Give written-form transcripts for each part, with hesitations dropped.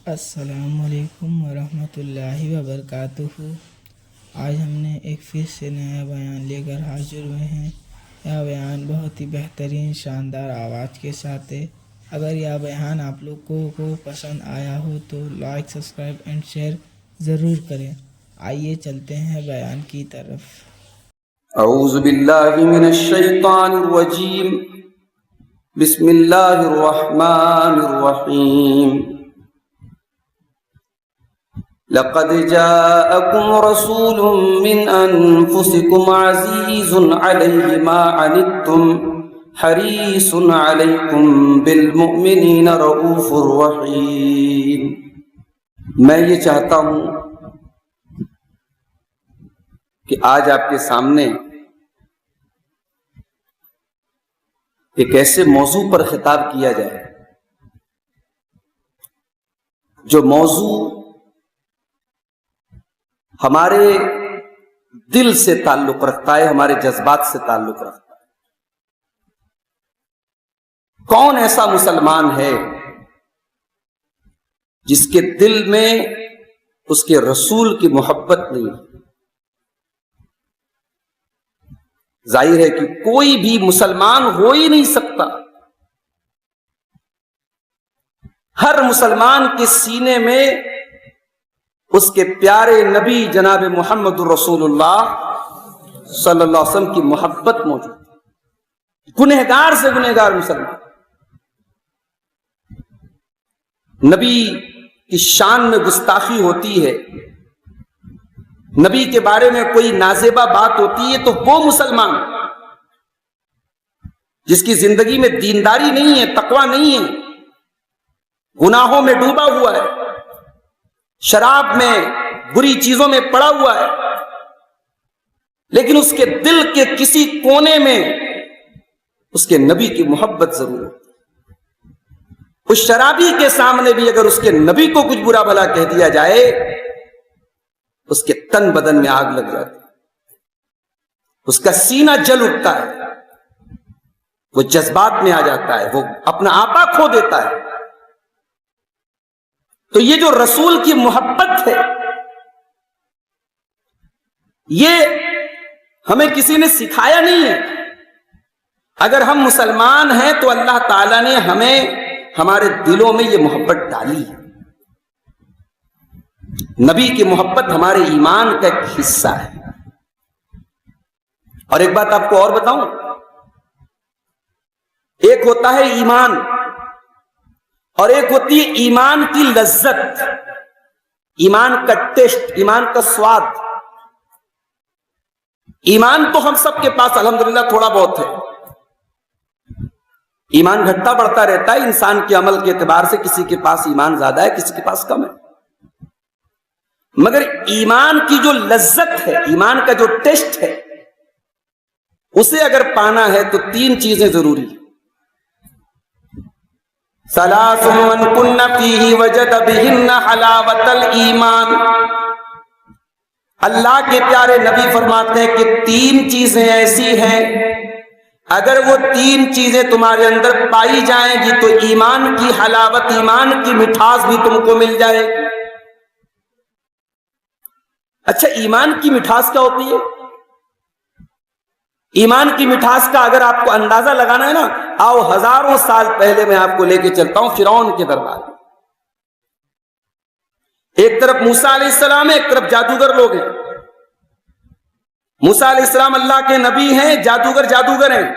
السلام علیکم ورحمۃ اللہ وبرکاتہ۔ آج ہم نے ایک پھر سے نیا بیان لے کر حاضر ہوئے ہیں۔ یہ بیان بہت ہی بہترین شاندار آواز کے ساتھ ہے۔ اگر یہ بیان آپ لوگوں کو پسند آیا ہو تو لائک، سبسکرائب اینڈ شیئر ضرور کریں۔ آئیے چلتے ہیں بیان کی طرف۔ اعوذ باللہ من الشیطان الرجیم، بسم اللہ الرحمن الرحیم۔ لقد جاءكم رسول من انفسكم عزيز عليه ما عنتم حريص عليكم بالمؤمنين رؤوف رحيم۔ میں یہ چاہتا ہوں کہ آج آپ کے سامنے ایک ایسے موضوع پر خطاب کیا جائے جو موضوع ہمارے دل سے تعلق رکھتا ہے، ہمارے جذبات سے تعلق رکھتا ہے۔ کون ایسا مسلمان ہے جس کے دل میں اس کے رسول کی محبت نہیں ہے؟ ظاہر ہے کہ کوئی بھی مسلمان ہو ہی نہیں سکتا۔ ہر مسلمان کے سینے میں اس کے پیارے نبی جناب محمد رسول اللہ صلی اللہ علیہ وسلم کی محبت موجود ہے۔ گنہگار سے گنہگار مسلمان نبی کی شان میں گستاخی ہوتی ہے، نبی کے بارے میں کوئی نازیبہ بات ہوتی ہے تو وہ مسلمان جس کی زندگی میں دینداری نہیں ہے، تقوی نہیں ہے، گناہوں میں ڈوبا ہوا ہے، شراب میں، بری چیزوں میں پڑا ہوا ہے، لیکن اس کے دل کے کسی کونے میں اس کے نبی کی محبت ضرور ہے۔ اس شرابی کے سامنے بھی اگر اس کے نبی کو کچھ برا بھلا کہہ دیا جائے اس کے تن بدن میں آگ لگ جاتی، اس کا سینہ جل اٹھتا ہے، وہ جذبات میں آ جاتا ہے، وہ اپنا آپا کھو دیتا ہے۔ تو یہ جو رسول کی محبت ہے یہ ہمیں کسی نے سکھایا نہیں ہے۔ اگر ہم مسلمان ہیں تو اللہ تعالیٰ نے ہمیں ہمارے دلوں میں یہ محبت ڈالی ہے۔ نبی کی محبت ہمارے ایمان کا ایک حصہ ہے۔ اور ایک بات آپ کو اور بتاؤں، ایک ہوتا ہے ایمان اور ایک ہوتی ہے ایمان کی لذت، ایمان کا ٹیسٹ، ایمان کا سواد۔ ایمان تو ہم سب کے پاس الحمدللہ تھوڑا بہت ہے، ایمان گھٹتا بڑھتا رہتا ہے انسان کے عمل کے اعتبار سے، کسی کے پاس ایمان زیادہ ہے، کسی کے پاس کم ہے، مگر ایمان کی جو لذت ہے، ایمان کا جو ٹیسٹ ہے، اسے اگر پانا ہے تو تین چیزیں ضروری ہیں۔ ثلاث من کن فیہ وجد بہن حلاوت الایمان۔ اللہ کے پیارے نبی فرماتے ہیں کہ تین چیزیں ایسی ہیں اگر وہ تین چیزیں تمہارے اندر پائی جائیں گی تو ایمان کی حلاوت، ایمان کی مٹھاس بھی تم کو مل جائے گی۔ اچھا، ایمان کی مٹھاس کیا ہوتی ہے؟ ایمان کی مٹھاس کا اگر آپ کو اندازہ لگانا ہے نا، آؤ ہزاروں سال پہلے میں آپ کو لے کے چلتا ہوں فرعون کے دربار میں۔ ایک طرف موسیٰ علیہ السلام ہے، ایک طرف جادوگر لوگ ہیں۔ موسیٰ علیہ السلام اللہ کے نبی ہیں، جادوگر ہیں،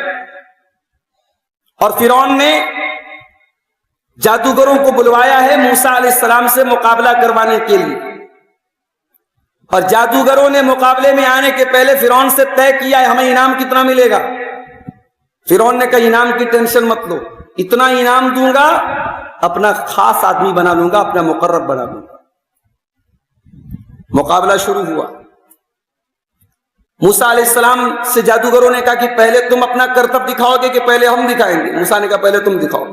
اور فرعون نے جادوگروں کو بلوایا ہے موسیٰ علیہ السلام سے مقابلہ کروانے کے لیے، اور جادوگروں نے مقابلے میں آنے کے پہلے فرعون سے طے کیا ہے ہمیں انعام کتنا ملے گا۔ فرعون نے کہا انعام کی ٹینشن مت لو، اتنا انعام دوں گا اپنا خاص آدمی بنا لوں گا، اپنا مقرب بنا لوں گا۔ مقابلہ شروع ہوا۔ موسیٰ علیہ السلام سے جادوگروں نے کہا کہ پہلے تم اپنا کرتب دکھاؤ گے کہ پہلے ہم دکھائیں گے؟ موسیٰ نے کہا پہلے تم دکھاؤ۔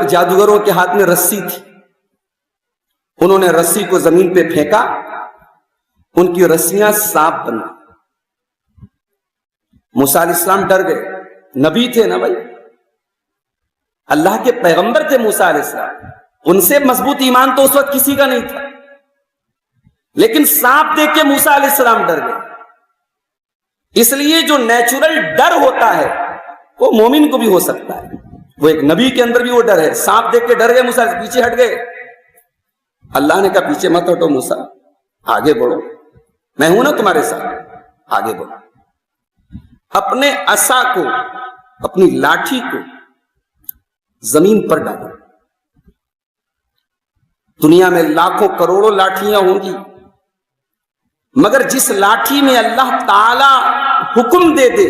جادوگروں کے ہاتھ میں رسی تھی، انہوں نے رسی کو زمین پہ پھینکا، ان کی رسیاں سانپ بن گئی۔ موسیٰ علیہ السلام ڈر گئے، نبی تھے نا بھائی، اللہ کے پیغمبر تھے موسیٰ علیہ السلام، ان سے مضبوط ایمان تو اس وقت کسی کا نہیں تھا، لیکن سانپ دیکھ کے موسیٰ علیہ السلام ڈر گئے۔ اس لیے جو نیچرل ڈر ہوتا ہے وہ مومن کو بھی ہو سکتا ہے، وہ ایک نبی کے اندر بھی وہ ڈر ہے۔ سانپ دیکھ کے ڈر گئے موسیٰ، پیچھے ہٹ گئے۔ اللہ نے کہا پیچھے مت ہٹو موسیٰ، آگے بڑھو، میں ہوں نا تمہارے ساتھ، آگے بڑھو۔ اپنے عصا کو، اپنی لاٹھی کو زمین پر ڈالو۔ دنیا میں لاکھوں کروڑوں لاٹھیاں ہوں گی، مگر جس لاٹھی میں اللہ تعالی حکم دے دے،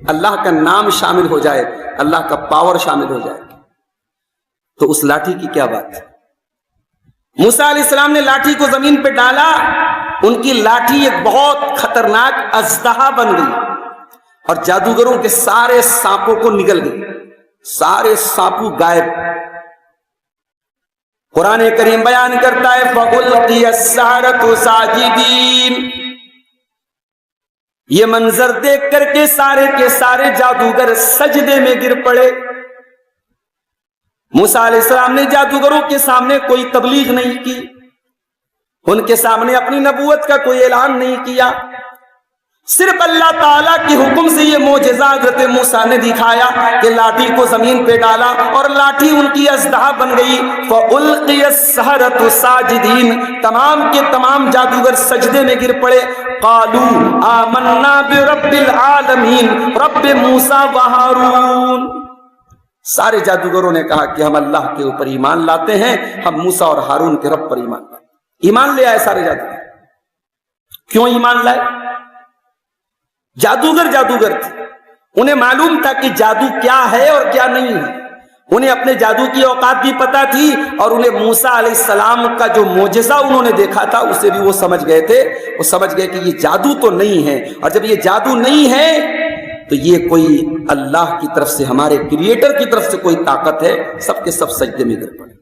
اللہ کا نام شامل ہو جائے، اللہ کا پاور شامل ہو جائے، تو اس لاٹھی کی کیا بات ہے۔ موسیٰ علیہ السلام نے لاٹھی کو زمین پہ ڈالا، ان کی لاٹھی ایک بہت خطرناک اژدہا بن گئی اور جادوگروں کے سارے سانپوں کو نگل گئی، سارے سانپو غائب۔ قرآن کریم بیان کرتا ہے فَأُلْقِيَ السَّحَرَةُ سَاجِدِينَ، یہ منظر دیکھ کر کے سارے جادوگر سجدے میں گر پڑے۔ موسیٰ علیہ السلام نے جادوگروں کے سامنے کوئی تبلیغ نہیں کی، ان کے سامنے اپنی نبوت کا کوئی اعلان نہیں کیا، صرف اللہ تعالیٰ کے حکم سے یہ معجزہ حضرت موسیٰ نے دکھایا کہ لاٹھی کو زمین پہ ڈالا اور لاٹھی ان کی اژدہا بن گئی۔ فَأُلْقِيَ السَّحَرَةُ سَاجِدِينَ، تمام کے تمام جادوگر سجدے میں گر پڑے۔ قَالُوا آمَنَّا بِرَبِّ الْعَالَمِينَ، رب موسیٰ و ہارون۔ سارے جادوگروں نے کہا کہ ہم اللہ کے اوپر ایمان لاتے ہیں، ہم موسیٰ اور ہارون کے رب پر ایمان لاتے ہیں۔ ایمان لے آئے سارے جادوگر۔ کیوں ایمان لائے؟ جادوگر تھے، انہیں معلوم تھا کہ جادو کیا ہے اور کیا نہیں ہے، انہیں اپنے جادو کی اوقات بھی پتا تھی، اور انہیں موسیٰ علیہ السلام کا جو معجزہ انہوں نے دیکھا تھا اسے بھی وہ سمجھ گئے تھے۔ وہ سمجھ گئے کہ یہ جادو تو نہیں ہے، اور جب یہ جادو نہیں ہے تو یہ کوئی اللہ کی طرف سے، ہمارے کریٹر کی طرف سے کوئی طاقت ہے۔ سب کے سب سجدے میں گر پڑے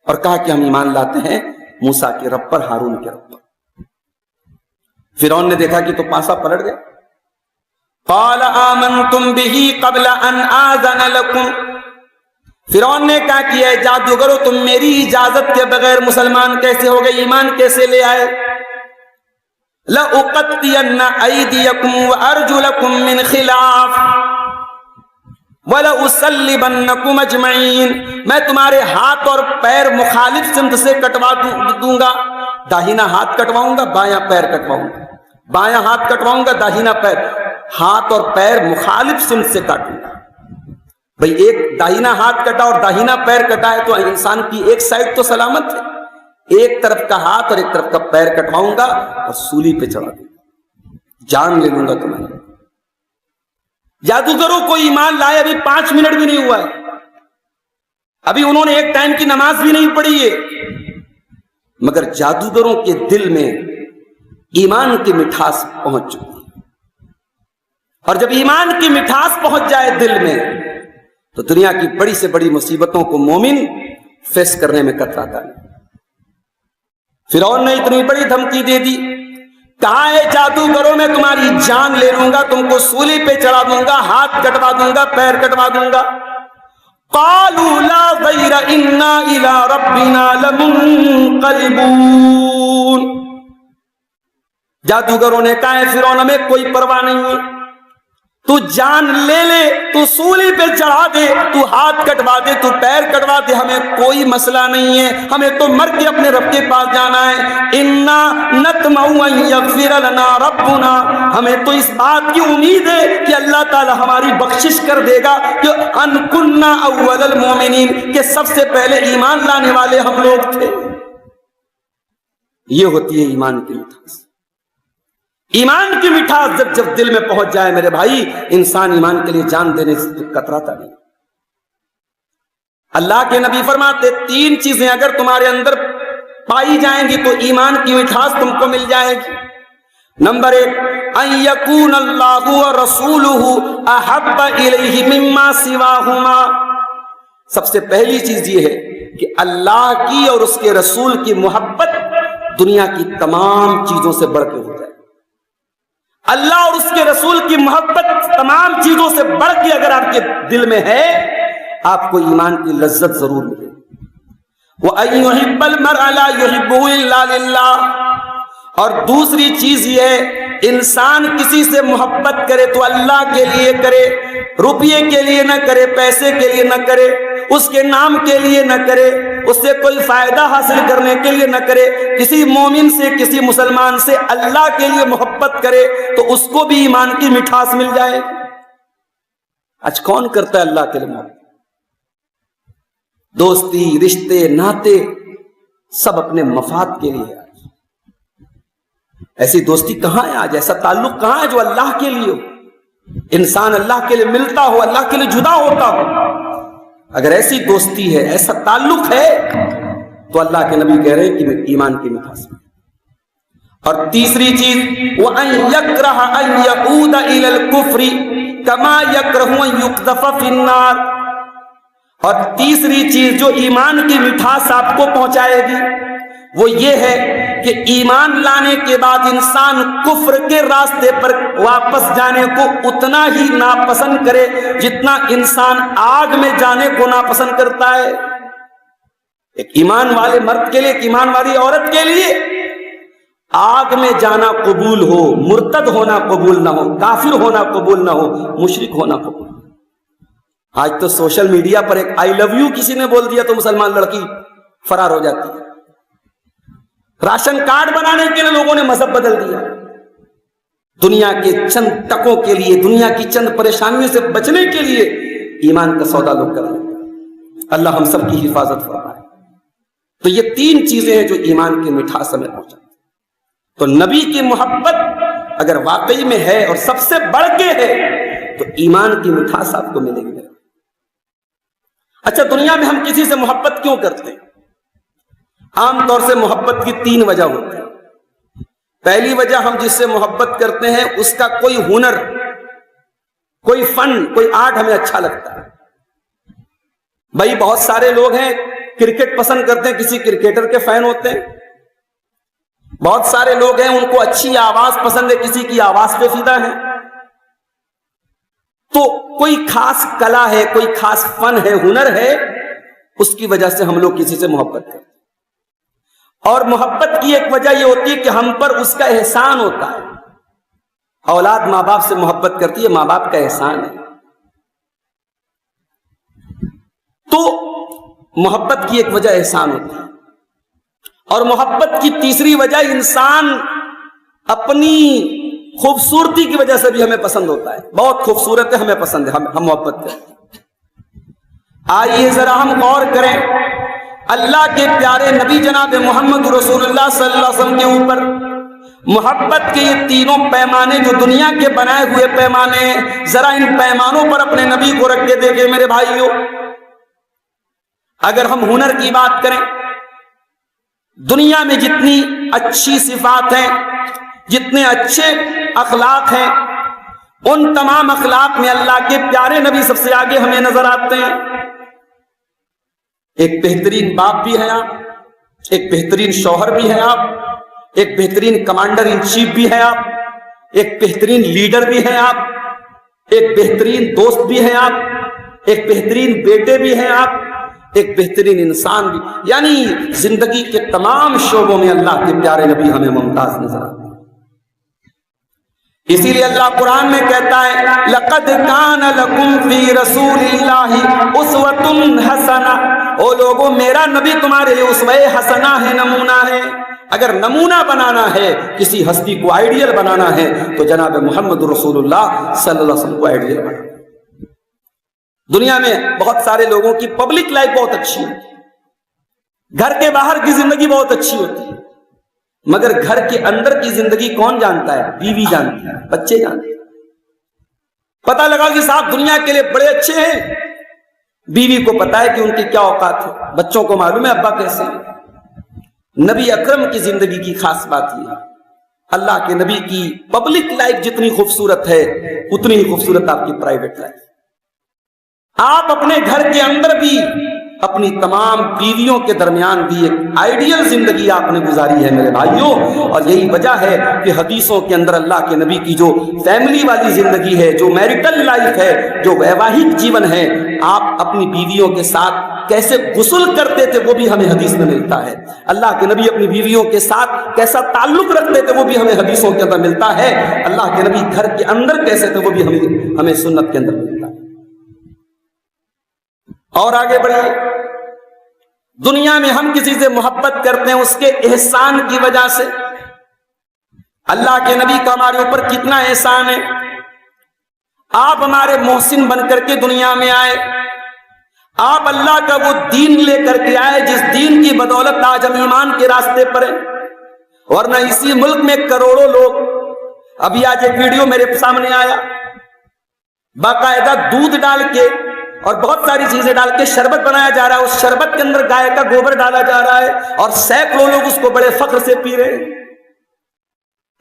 اور کہا کہ ہم ایمان لاتے ہیں موسیٰ کے رب پر، ہارون کے رب پر۔ فرعون نے دیکھا کہ تو پاسا پلٹ گیا۔ قال آمنتم به قبل ان آذن لكم، فرعون نے کہا کہ اے جادوگرو تم میری اجازت کے بغیر مسلمان کیسے ہو گئے، ایمان کیسے لے آئے؟ لَأُقَطِّعَنَّ أَيْدِيَكُمْ وَأَرْجُلَكُمْ مِنْ خِلَافٍ وَلَأُصَلِّبَنَّكُمْ أَجْمَعِينَ، میں تمہارے ہاتھ اور پیر مخالف سمت سے کٹوا دوں گا۔ داہنا ہاتھ کٹواؤں گا، بایاں پیر کٹواؤں گا، بایاں ہاتھ کٹواؤں گا، داہنا پیر، ہاتھ اور پیر مخالف سمت سے کاٹوں گا۔ بھئی ایک داہنا ہاتھ کٹا اور داہنا پیر کٹا ہے تو انسان کی ایک سائیڈ تو سلامت ہے، ایک طرف کا ہاتھ اور ایک طرف کا پیر کٹواؤں گا اور سولی پہ چڑھا دوں گا، جان لے لوں گا تمہاری۔ جادوگروں کو ایمان لائے ابھی 5 منٹ بھی نہیں ہوا ہے، ابھی انہوں نے ایک ٹائم کی نماز بھی نہیں پڑھی ہے، مگر جادوگروں کے دل میں ایمان کی مٹھاس پہنچ چکی ہے۔ اور جب ایمان کی مٹھاس پہنچ جائے دل میں تو دنیا کی بڑی سے بڑی مصیبتوں کو مومن فیس کرنے میں کتراتا نہیں۔ فرعون نے اتنی بڑی دھمکی دے دی، کہا ہے جادوگروں میں تمہاری جان لے لوں گا، تم کو سولی پہ چڑھا دوں گا، ہاتھ کٹوا دوں گا، پیر کٹوا دوں گا۔ قالوا لا غیر انا الی ربنا لمنقلبون، جادوگروں نے کہا ہے فرعون ہمیں کوئی پرواہ نہیں ہے، تو جان لے لے، تو سولی پہ چڑھا دے، تو ہاتھ کٹوا دے، تو پیر کٹوا دے، ہمیں کوئی مسئلہ نہیں ہے، ہمیں تو مر کے اپنے رب کے پاس جانا ہے۔ انا نطمع ان یغفر لنا ربنا، ہمیں تو اس بات کی امید ہے کہ اللہ تعالی ہماری بخشش کر دے گا کہ ان کنا اول المومنین، کہ سب سے پہلے ایمان لانے والے ہم لوگ تھے۔ یہ ہوتی ہے ایمان کی مٹھاس۔ ایمان کی مٹھاس جب دل میں پہنچ جائے میرے بھائی، انسان ایمان کے لیے جان دینے سے کتراتا نہیں۔ اللہ کے نبی فرماتے 3 چیزیں اگر تمہارے اندر پائی جائیں گی تو ایمان کی مٹھاس تم کو مل جائے گی۔ نمبر 1، ان یکون اللہ ورسولہ احب الیہ مما سواہما، سب سے پہلی چیز یہ ہے کہ اللہ کی اور اس کے رسول کی محبت دنیا کی تمام چیزوں سے بڑھ کے ہو جائے۔ اللہ اور اس کے رسول کی محبت تمام چیزوں سے بڑھ کے اگر آپ کے دل میں ہے، آپ کو ایمان کی لذت ضرور ملے۔ وَأَن يُحِبَّ الْمَرْءَ لَا يُحِبُّهُ إِلَّا لِلَّهِ، اور دوسری چیز یہ ہے انسان کسی سے محبت کرے تو اللہ کے لیے کرے، روپیے کے لیے نہ کرے، پیسے کے لیے نہ کرے، اس کے نام کے لیے نہ کرے، اس سے کوئی فائدہ حاصل کرنے کے لیے نہ کرے۔ کسی مومن سے، کسی مسلمان سے اللہ کے لیے محبت کرے تو اس کو بھی ایمان کی مٹھاس مل جائے۔ آج کون کرتا ہے اللہ کے لیے محبت؟ دوستی، رشتے، ناطے سب اپنے مفاد کے لیے۔ آج ایسی دوستی کہاں ہے؟ آج ایسا تعلق کہاں ہے جو اللہ کے لیے ہو؟ انسان اللہ کے لیے ملتا ہو، اللہ کے لیے جدا ہوتا ہو۔ اگر ایسی دوستی ہے، ایسا تعلق ہے، تو اللہ کے نبی کہہ رہے ہیں کہ ایمان کی مٹھاس۔ اور تیسری چیز وَأَن يَكْرَهَ أَن يَعُودَ إِلَى الْكُفْرِ كَمَا يَكْرَهُ أَن يُقْذَفَ فِي النَّارِ، اور تیسری چیز جو ایمان کی مٹھاس آپ کو پہنچائے گی وہ یہ ہے کہ ایمان لانے کے بعد انسان کفر کے راستے پر واپس جانے کو اتنا ہی ناپسند کرے جتنا انسان آگ میں جانے کو ناپسند کرتا ہے۔ ایک ایمان والے مرد کے لیے، ایک ایمان والی عورت کے لیے آگ میں جانا قبول ہو، مرتد ہونا قبول نہ ہو، کافر ہونا قبول نہ ہو، مشرک ہونا قبول۔ آج تو سوشل میڈیا پر ایک آئی لو یو کسی نے بول دیا تو مسلمان لڑکی فرار ہو جاتی ہے۔ راشن کارڈ بنانے کے لیے لوگوں نے مذہب بدل دیا۔ دنیا کے چند ٹکوں کے لیے، دنیا کی چند پریشانیوں سے بچنے کے لیے ایمان کا سودا لوگ کر رہے ہیں۔ اللہ ہم سب کی حفاظت فرمائے۔ تو یہ تین چیزیں ہیں جو ایمان کی مٹھاس ہمیں پہنچاتی۔ تو نبی کی محبت اگر واقعی میں ہے اور سب سے بڑھ کے ہے تو ایمان کی مٹھاس آپ کو ملے گی۔ اچھا، دنیا میں ہم کسی سے محبت کیوں کرتے ہیں؟ عام طور سے محبت کی تین وجہ ہوتی ہے۔ پہلی وجہ، ہم جس سے محبت کرتے ہیں اس کا کوئی ہنر، کوئی فن، کوئی آرٹ ہمیں اچھا لگتا ہے۔ بھائی بہت سارے لوگ ہیں کرکٹ پسند کرتے ہیں، کسی کرکٹر کے فین ہوتے ہیں۔ بہت سارے لوگ ہیں ان کو اچھی آواز پسند ہے، کسی کی آواز پہ فدا ہے۔ تو کوئی خاص کلا ہے، کوئی خاص فن ہے، ہنر ہے، اس کی وجہ سے ہم لوگ کسی سے محبت کرتے ہیں۔ اور محبت کی ایک وجہ یہ ہوتی ہے کہ ہم پر اس کا احسان ہوتا ہے۔ اولاد ماں باپ سے محبت کرتی ہے، ماں باپ کا احسان ہے۔ تو محبت کی ایک وجہ احسان ہوتی ہے۔ اور محبت کی تیسری وجہ، انسان اپنی خوبصورتی کی وجہ سے بھی ہمیں پسند ہوتا ہے۔ بہت خوبصورت ہے، ہمیں پسند ہے، ہم محبت کرتے ہیں۔ آئیے ذرا ہم غور کریں اللہ کے پیارے نبی جناب محمد رسول اللہ صلی اللہ علیہ وسلم کے اوپر محبت کے یہ تینوں پیمانے جو دنیا کے بنائے ہوئے پیمانے ہیں، ذرا ان پیمانوں پر اپنے نبی کو رکھ کے دیکھیں میرے بھائیوں۔ اگر ہم ہنر کی بات کریں، دنیا میں جتنی اچھی صفات ہیں، جتنے اچھے اخلاق ہیں، ان تمام اخلاق میں اللہ کے پیارے نبی سب سے آگے ہمیں نظر آتے ہیں۔ ایک بہترین باپ بھی ہیں آپ، ایک بہترین شوہر بھی ہیں آپ، ایک بہترین کمانڈر ان چیف بھی ہیں آپ، ایک بہترین لیڈر بھی ہیں آپ، ایک بہترین دوست بھی ہیں آپ، ایک بہترین بیٹے بھی ہیں آپ، ایک بہترین انسان بھی۔ یعنی زندگی کے تمام شعبوں میں اللہ کے پیارے نبی ہمیں ممتاز نظر آتے ہیں۔ اسی لیے اللہ قرآن میں کہتا ہے لَقَدْ كَانَ لَكُمْ فِي رَسُولِ اللَّهِ أُسْوَةٌ حَسَنَةٌ۔ او لوگوں، میرا نبی تمہارے لیے اسوہ حسنہ ہے، نمونہ ہے۔ اگر نمونہ بنانا ہے، کسی ہستی کو آئیڈیل بنانا ہے، تو جناب محمد رسول اللہ صلی اللہ علیہ وسلم کو آئیڈیل بنانا ہے۔ دنیا میں بہت سارے لوگوں کی پبلک لائف بہت اچھی ہوتی ہے، گھر کے باہر کی زندگی بہت اچھی ہوتی ہے، مگر گھر کے اندر کی زندگی کون جانتا ہے؟ بیوی جانتی ہے، بچے جانتے ہیں۔ پتہ لگا کہ صاحب دنیا کے لیے بڑے اچھے ہیں، بیوی کو پتا ہے کہ ان کی کیا اوقات ہے، بچوں کو معلوم ہے ابا کیسے ہیں۔ نبی اکرم کی زندگی کی خاص بات یہ ہے، اللہ کے نبی کی پبلک لائف جتنی خوبصورت ہے اتنی ہی خوبصورت آپ کی پرائیویٹ لائف۔ آپ اپنے گھر کے اندر بھی اپنی تمام بیویوں کے درمیان بھی ایک آئیڈیل زندگی آپ نے گزاری ہے میرے بھائیوں۔ اور یہی وجہ ہے کہ حدیثوں کے اندر اللہ کے نبی کی جو فیملی والی زندگی ہے، جو میرٹل لائف ہے، جو ویواہک جیون ہے، آپ اپنی بیویوں کے ساتھ کیسے غسل کرتے تھے وہ بھی ہمیں حدیث میں ملتا ہے. اللہ کے نبی اپنی بیویوں کے ساتھ کیسا تعلق رکھتے تھے وہ بھی ہمیں حدیثوں کے اندر ملتا ہے. اللہ کے نبی گھر کے اندر کیسے تھے وہ بھی ہمیں سنت کے اندر ملتا ہے. اور آگے بڑھیے. دنیا میں ہم کسی سے محبت کرتے ہیں اس کے احسان کی وجہ سے. اللہ کے نبی کا ہمارے اوپر کتنا احسان ہے. آپ ہمارے محسن بن کر کے دنیا میں آئے. آپ اللہ کا وہ دین لے کر کے آئے جس دین کی بدولت آج ہم ایمان کے راستے پر ہیں. ورنہ اسی ملک میں کروڑوں لوگ, ابھی آج ایک ویڈیو میرے سامنے آیا, باقاعدہ دودھ ڈال کے اور بہت ساری چیزیں ڈال کے شربت بنایا جا رہا ہے. اس شربت کے اندر گائے کا گوبر ڈالا جا رہا ہے اور سینکڑوں لوگ اس کو بڑے فخر سے پی رہے ہیں.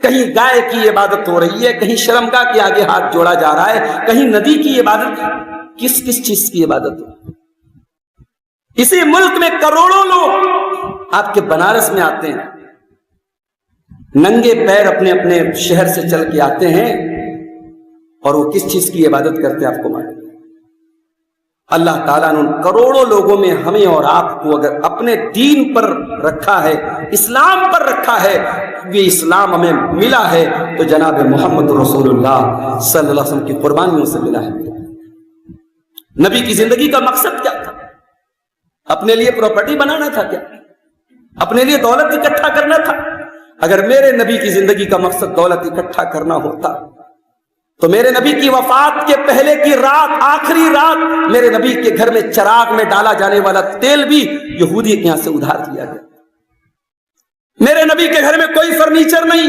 کہیں گائے کی عبادت ہو رہی ہے, کہیں شرمگاہ کے آگے ہاتھ جوڑا جا رہا ہے, کہیں ندی کی عبادت. کس کس چیز کی عبادت ہو؟ اسی ملک میں کروڑوں لوگ آپ کے بنارس میں آتے ہیں, ننگے پیر اپنے اپنے شہر سے چل کے آتے ہیں, اور وہ کس چیز کی عبادت کرتے ہیں آپ کو معلوم؟ اللہ تعالیٰ نے ان کروڑوں لوگوں میں ہمیں اور آپ کو اگر اپنے دین پر رکھا ہے, اسلام پر رکھا ہے, یہ اسلام ہمیں ملا ہے تو جناب محمد رسول اللہ صلی اللہ علیہ وسلم کی قربانیوں سے ملا ہے. نبی کی زندگی کا مقصد کیا تھا؟ اپنے لیے پراپرٹی بنانا تھا کیا؟ اپنے لیے دولت اکٹھا کرنا تھا؟ اگر میرے نبی کی زندگی کا مقصد دولت اکٹھا کرنا ہوتا تو میرے نبی کی وفات کے پہلے کی رات, آخری رات, میرے نبی کے گھر میں چراغ میں ڈالا جانے والا تیل بھی یہودی کے یہاں سے ادھار دیا گیا. میرے نبی کے گھر میں کوئی فرنیچر نہیں.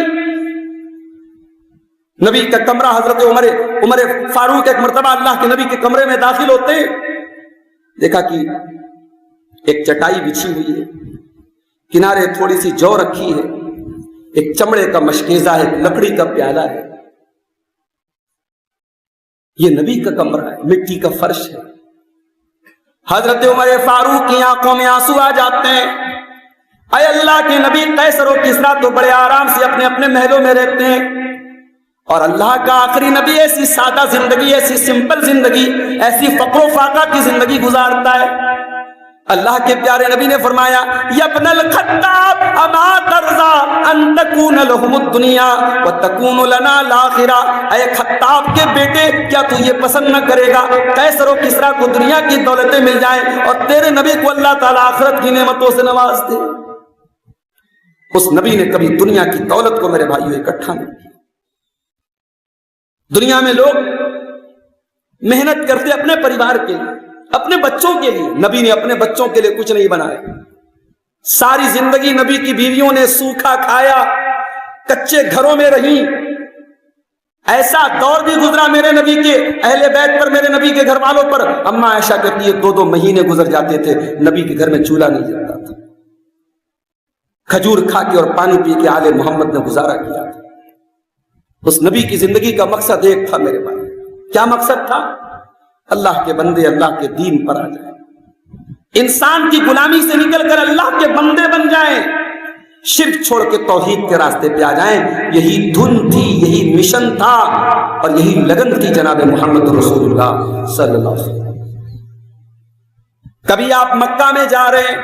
نبی کا کمرہ, حضرت عمر فاروق ایک مرتبہ اللہ کے نبی کے کمرے میں داخل ہوتے ہیں, دیکھا کہ ایک چٹائی بچھی ہوئی ہے, کنارے تھوڑی سی جو رکھی ہے, ایک چمڑے کا مشکیزہ ہے, ایک لکڑی کا پیالہ ہے. یہ نبی کا کمرہ ہے, مٹی کا فرش ہے. حضرت عمر فاروق کی آنکھوں میں آنسو آ جاتے ہیں. اے اللہ کے نبی, قیصر و کسریٰ تو بڑے آرام سے اپنے اپنے محلوں میں رہتے ہیں, اور اللہ کا آخری نبی ایسی سادہ زندگی, ایسی سمپل زندگی, ایسی فقر و فاقہ کی زندگی گزارتا ہے. اللہ کے پیارے نبی نے فرمایا, یا ابن الخطاب اما ترضى ان تكون لهم الدنيا وتكون لنا الاخرہ. اے خطاب کے بیٹے, کیا تو یہ پسند نہ کرے گا قیصر و کسریٰ کو دنیا کی دولتیں مل جائیں اور تیرے نبی کو اللہ تعالیٰ آخرت کی نعمتوں سے نواز دے؟ اس نبی نے کبھی دنیا کی دولت کو میرے بھائیوں اکٹھا نہیں کیا. دنیا میں لوگ محنت کرتے اپنے پریوار کے لیے, اپنے بچوں کے لیے. نبی نے اپنے بچوں کے لیے کچھ نہیں بنایا. ساری زندگی نبی کی بیویوں نے سوکھا کھایا, کچے گھروں میں رہی. ایسا دور بھی گزرا میرے نبی کے اہل بیت پر, میرے نبی کے گھر والوں پر. اما عائشہ کہتی ہے 2-2 مہینے گزر جاتے تھے, نبی کے گھر میں چولہا نہیں جلتا تھا. کھجور کھا کے اور پانی پی کے آل محمد نے گزارا کیا تھا. اس نبی کی زندگی کا مقصد ایک تھا میرے بھائی. کیا مقصد تھا؟ اللہ کے بندے اللہ کے دین پر آ جائیں, انسان کی غلامی سے نکل کر اللہ کے بندے بن جائیں, شرک چھوڑ کے توحید کے راستے پہ آ جائیں. یہی دھن تھی, یہی مشن تھا, اور یہی لگن تھی جناب محمد رسول اللہ صلی اللہ علیہ وسلم. کبھی آپ مکہ میں جا رہے ہیں,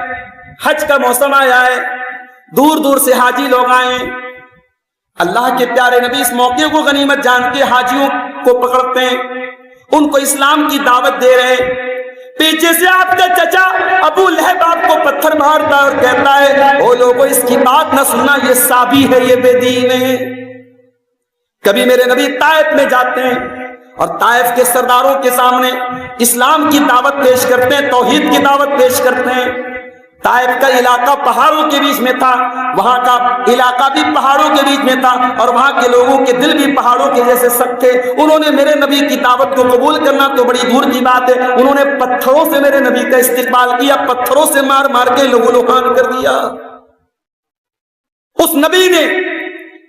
حج کا موسم آیا ہے, دور دور سے حاجی لوگ آئے. اللہ کے پیارے نبی اس موقع کو غنیمت جان کے حاجیوں کو پکڑتے ہیں, ان کو اسلام کی دعوت دے رہے ہیں. پیچھے سے آپ کا چچا ابو لہب آپ کو پتھر مارتا اور کہتا ہے, او لوگوں اس کی بات نہ سننا, یہ سابی ہے, یہ بے دین ہے. کبھی میرے نبی طائف میں جاتے ہیں اور طائف کے سرداروں کے سامنے اسلام کی دعوت پیش کرتے ہیں, توحید کی دعوت پیش کرتے ہیں. طائف کا علاقہ پہاڑوں کے بیچ میں تھا, وہاں کا علاقہ بھی پہاڑوں کے بیچ میں تھا, اور وہاں کے لوگوں کے دل بھی پہاڑوں کے جیسے سخت تھے. انہوں نے میرے نبی کی دعوت کو قبول کرنا تو بڑی دور کی بات ہے, انہوں نے پتھروں سے میرے نبی کا استقبال کیا, پتھروں سے مار مار کے لہو لہان کر دیا. اس نبی نے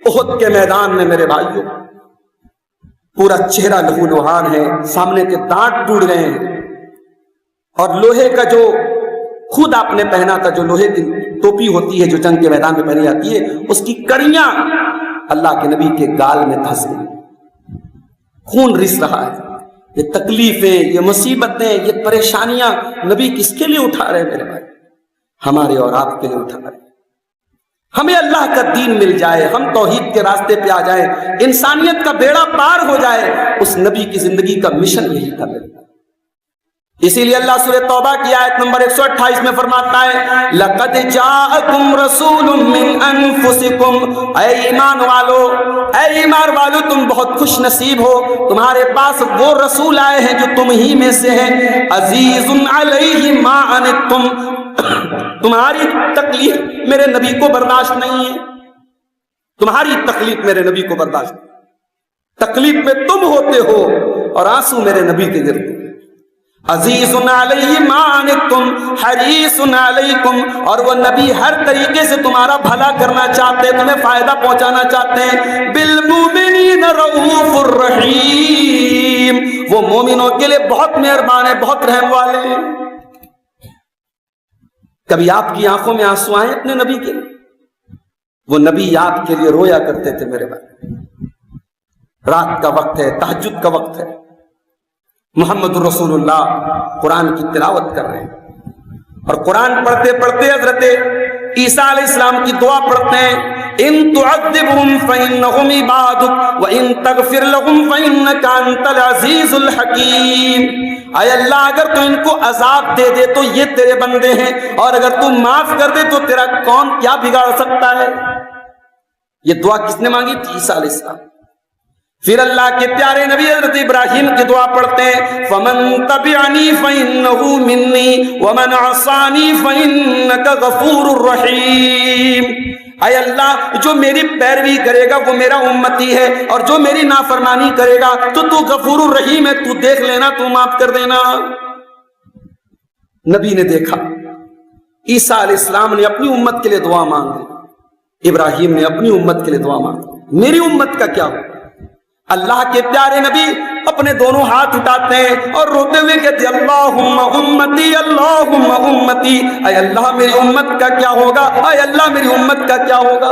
احد کے میدان میں میرے بھائیوں پورا چہرہ لہو لہان ہے, سامنے کے دانت ٹوٹ گئے ہیں, اور لوہے کا جو خود آپ نے پہنا تھا, جو لوہے کی ٹوپی ہوتی ہے جو جنگ کے میدان میں پہنی جاتی ہے, اس کی کڑیاں اللہ کے نبی کے گال میں پھنس گئی, خون رس رہا ہے. یہ تکلیفیں، یہ مصیبتیں، یہ پریشانیاں نبی کس کے لیے اٹھا رہے ہیں میرے بھائی؟ ہمارے اور آپ کے لیے اٹھا رہے ہیں۔ ہمیں اللہ کا دین مل جائے، ہم توحید کے راستے پہ آ جائیں، انسانیت کا بیڑا پار ہو جائے، اس نبی کی زندگی کا مشن یہی تھا میرے بھائی۔ اسی لیے اللہ سورہ توبہ کی آیت نمبر 128 میں فرماتا ہے لَقَدْ جَاءَكُمْ رَسُولٌ مِّنْ أَنفُسِكُمْ، اے ایمان والو تم بہت خوش نصیب ہو، تمہارے پاس وہ رسول آئے ہیں جو تم ہی میں سے ہیں، عزیز علیہ ما عنتم، تمہاری تکلیف میرے نبی کو برداشت نہیں ہے، تمہاری تکلیف میرے نبی کو برداشت نہیں، تکلیف میں تم ہوتے ہو اور آنسو میرے نبی کے گرتے ہیں۔ عزیز علیہ ما عنتم حریص علیکم، اور وہ نبی ہر طریقے سے تمہارا بھلا کرنا چاہتے ہیں، تمہیں فائدہ پہنچانا چاہتے ہیں۔ بالمؤمنین رؤوف الرحیم، وہ مومنوں کے لیے بہت مہربان ہے، بہت رحم والے ہیں۔ کبھی آپ کی آنکھوں میں آنسو آئے اپنے نبی کے لیے؟ وہ نبی آپ کے لیے رویا کرتے تھے میرے بھائی۔ رات کا وقت ہے، تہجد کا وقت ہے، محمد رسول اللہ قرآن کی تلاوت کر رہے ہیں، اور قرآن پڑھتے پڑھتے حضرت عیسیٰ علیہ السلام کی دعا پڑھتے ہیں، ان تعذبهم فانهم عبادك وان تغفر لهم فانك انت العزیز الحکیم۔ اے اللہ اگر تو ان کو عذاب دے دے تو یہ تیرے بندے ہیں، اور اگر تو معاف کر دے تو تیرا کون کیا بگاڑ سکتا ہے؟ یہ دعا کس نے مانگی تھی؟ عیسیٰ علیہ السلام۔ پھر اللہ کے پیارے نبی حضرت ابراہیم کی دعا پڑھتے ہیں، فَمَن تَبِعَنِي فَإِنَّهُ مِنِّي وَمَنْ عَصَانِي فَإِنَّكَ غَفُورٌ رَحِيمٌ۔ اے اللہ جو میری پیروی کرے گا وہ میرا امتی ہے، اور جو میری نافرمانی کرے گا تو غفور الرحیم ہے، تو دیکھ لینا، تو معاف کر دینا۔ نبی نے دیکھا، عیسیٰ علیہ السلام نے اپنی امت کے لیے دعا مانگی، ابراہیم نے اپنی امت کے لیے دعا مانگی، میری امت کا کیا ہو؟ اللہ کے پیارے نبی اپنے دونوں ہاتھ اٹھاتے ہیں اور روتے ہوئے کہتے ہیں اللہم امتی، اللہم امتی، اے اللہ میری امت کا کیا ہوگا، اے اللہ میری امت کا کیا ہوگا؟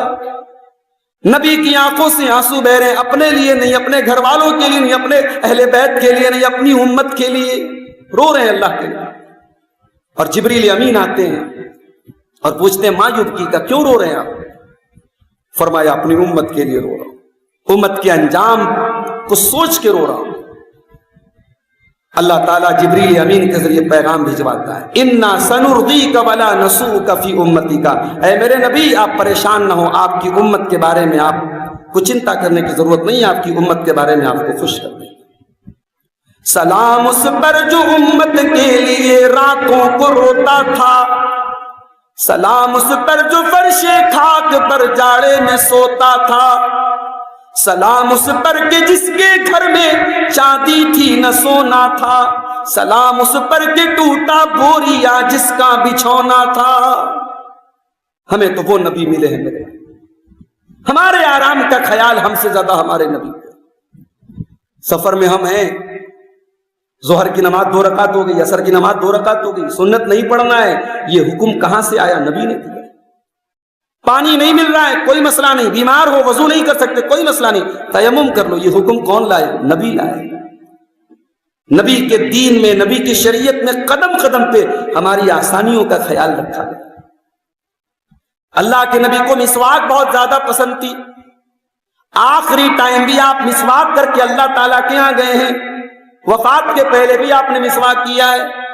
نبی کی آنکھوں سے آنسو بہ رہے ہیں، اپنے لیے نہیں، اپنے گھر والوں کے لیے نہیں، اپنے اہل بیت کے لیے نہیں، اپنی امت کے لیے رو رہے ہیں اللہ کے لیے۔ اور جبریل امین آتے ہیں اور پوچھتے ہیں ما یبکی کا، کیوں رو رہے ہیں آپ؟ فرمایا اپنی امت کے لیے رو رہا ہوں، امت کے انجام کو سوچ کے رو رہا ہوں۔ اللہ تعالیٰ جبریل امین کے ذریعے پیغام بھجواتا ہے، اِنَّا سَنُرْضِيكَ وَلَا نَسُوءُكَ فِي أُمَّتِكَ، اے میرے نبی آپ پریشان نہ ہو، آپ کی امت کے بارے میں آپ کو چنتا کرنے کی ضرورت نہیں ہے، آپ کی امت کے بارے میں آپ کو خوش کر دیں۔ سلام اس پر جو امت کے لیے راتوں کو روتا تھا، سلام اس پر جو فرش خاک پر جاڑے میں سوتا تھا، سلام اس پر کہ جس کے گھر میں چاندی تھی نہ سونا تھا، سلام اس پر کہ ٹوٹا بوریا جس کا بچھونا تھا۔ ہمیں تو وہ نبی ملے ہیں میرے، ہمارے آرام کا خیال ہم سے زیادہ ہمارے نبی کو۔ سفر میں ہم ہیں، ظہر کی نماز 2 رکعت ہو گئی، عصر کی نماز 2 رکعت ہو گئی، سنت نہیں پڑھنا ہے، یہ حکم کہاں سے آیا؟ نبی نے دیا۔ پانی نہیں مل رہا ہے، کوئی مسئلہ نہیں، بیمار ہو وضو نہیں کر سکتے، کوئی مسئلہ نہیں، تیمم کر لو، یہ حکم کون لائے؟ نبی لائے۔ نبی کے دین میں، نبی کی شریعت میں قدم قدم پہ ہماری آسانیوں کا خیال رکھا گیا۔ اللہ کے نبی کو مسواک بہت زیادہ پسند تھی، آخری ٹائم بھی آپ مسواک کر کے اللہ تعالیٰ کے ہاں گئے ہیں، وفات کے پہلے بھی آپ نے مسواک کیا ہے۔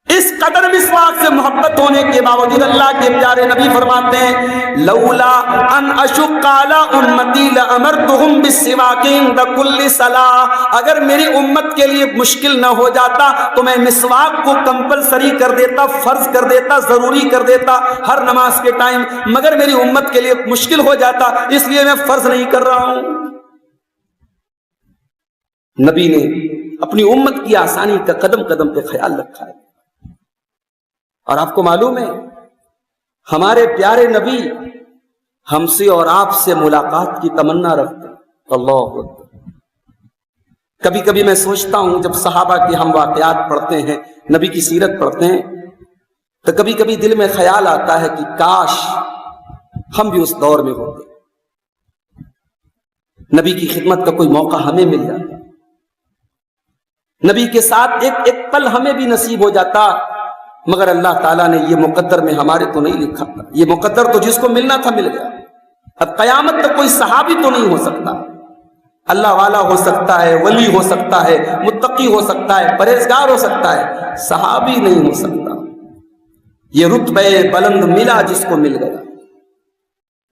اس قدر مسواک سے محبت ہونے کے باوجود اللہ کے پیارے نبی فرماتے ہیں لولا ان اشق علی امتی لامرتهم بالسواک عند كل صلاۃ، اگر میری امت کے لیے مشکل نہ ہو جاتا تو میں مسواک کو کمپلسری کر دیتا، فرض کر دیتا، ضروری کر دیتا ہر نماز کے ٹائم، مگر میری امت کے لیے مشکل ہو جاتا اس لیے میں فرض نہیں کر رہا ہوں۔ نبی نے اپنی امت کی آسانی کا قدم قدم پہ خیال رکھا ہے۔ اور آپ کو معلوم ہے ہمارے پیارے نبی ہم سے اور آپ سے ملاقات کی تمنا رکھتے ہیں۔ اللہ اکبر۔ کبھی کبھی میں سوچتا ہوں جب صحابہ کے ہم واقعات پڑھتے ہیں، نبی کی سیرت پڑھتے ہیں، تو کبھی کبھی دل میں خیال آتا ہے کہ کاش ہم بھی اس دور میں ہوتے، نبی کی خدمت کا کوئی موقع ہمیں مل جاتا۔ نبی کے ساتھ ایک پل ہمیں بھی نصیب ہو جاتا، مگر اللہ تعالیٰ نے یہ مقدر میں ہمارے تو نہیں لکھا. یہ مقدر تو جس کو ملنا تھا مل گیا. اب قیامت تک کوئی صحابی تو نہیں ہو سکتا. اللہ والا ہو سکتا ہے، ولی ہو سکتا ہے، متقی ہو سکتا ہے، پرہیزگار ہو سکتا ہے، صحابی نہیں ہو سکتا. یہ رتبہ بلند ملا جس کو مل گیا.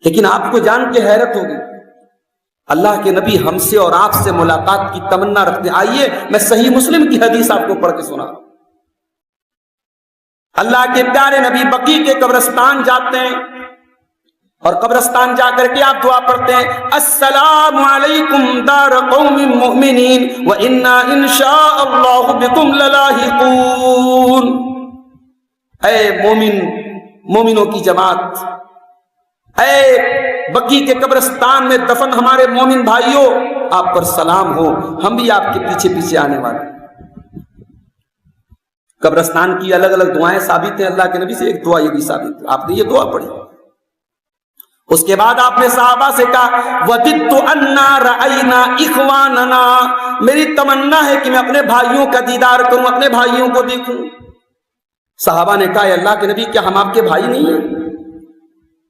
لیکن آپ کو جان کے حیرت ہوگی، اللہ کے نبی ہم سے اور آپ سے ملاقات کی تمنا رکھتے. آئیے میں صحیح مسلم کی حدیث آپ کو پڑھ کے سنا. اللہ کے پیارے نبی بقیع کے قبرستان جاتے ہیں اور قبرستان جا کر کے آپ دعا پڑھتے ہیں، السلام علیکم دار قوم مؤمنین وَإِنَّا إِن شَاءَ اللَّهُ بِكُمْ لَلَاحِقُونَ. اے مومنوں کی جماعت، اے بقیع کے قبرستان میں دفن ہمارے مومن بھائیوں، آپ پر سلام ہو، ہم بھی آپ کے پیچھے پیچھے آنے والے. قبرستان کی الگ الگ دعائیں ثابت ہیں اللہ کے نبی سے. ایک دعا یہ بھی ثابت ہے، آپ نے یہ دعا پڑھی. اس کے بعد آپ نے صحابہ سے کہا وَدِدْتُ أَنَّا رَأَيْنَا إِخْوَانَنَا، میری تمنا ہے کہ میں اپنے بھائیوں کا دیدار کروں، اپنے بھائیوں کو دیکھوں. صحابہ نے کہا اے اللہ کے نبی کیا ہم آپ کے بھائی نہیں ہیں؟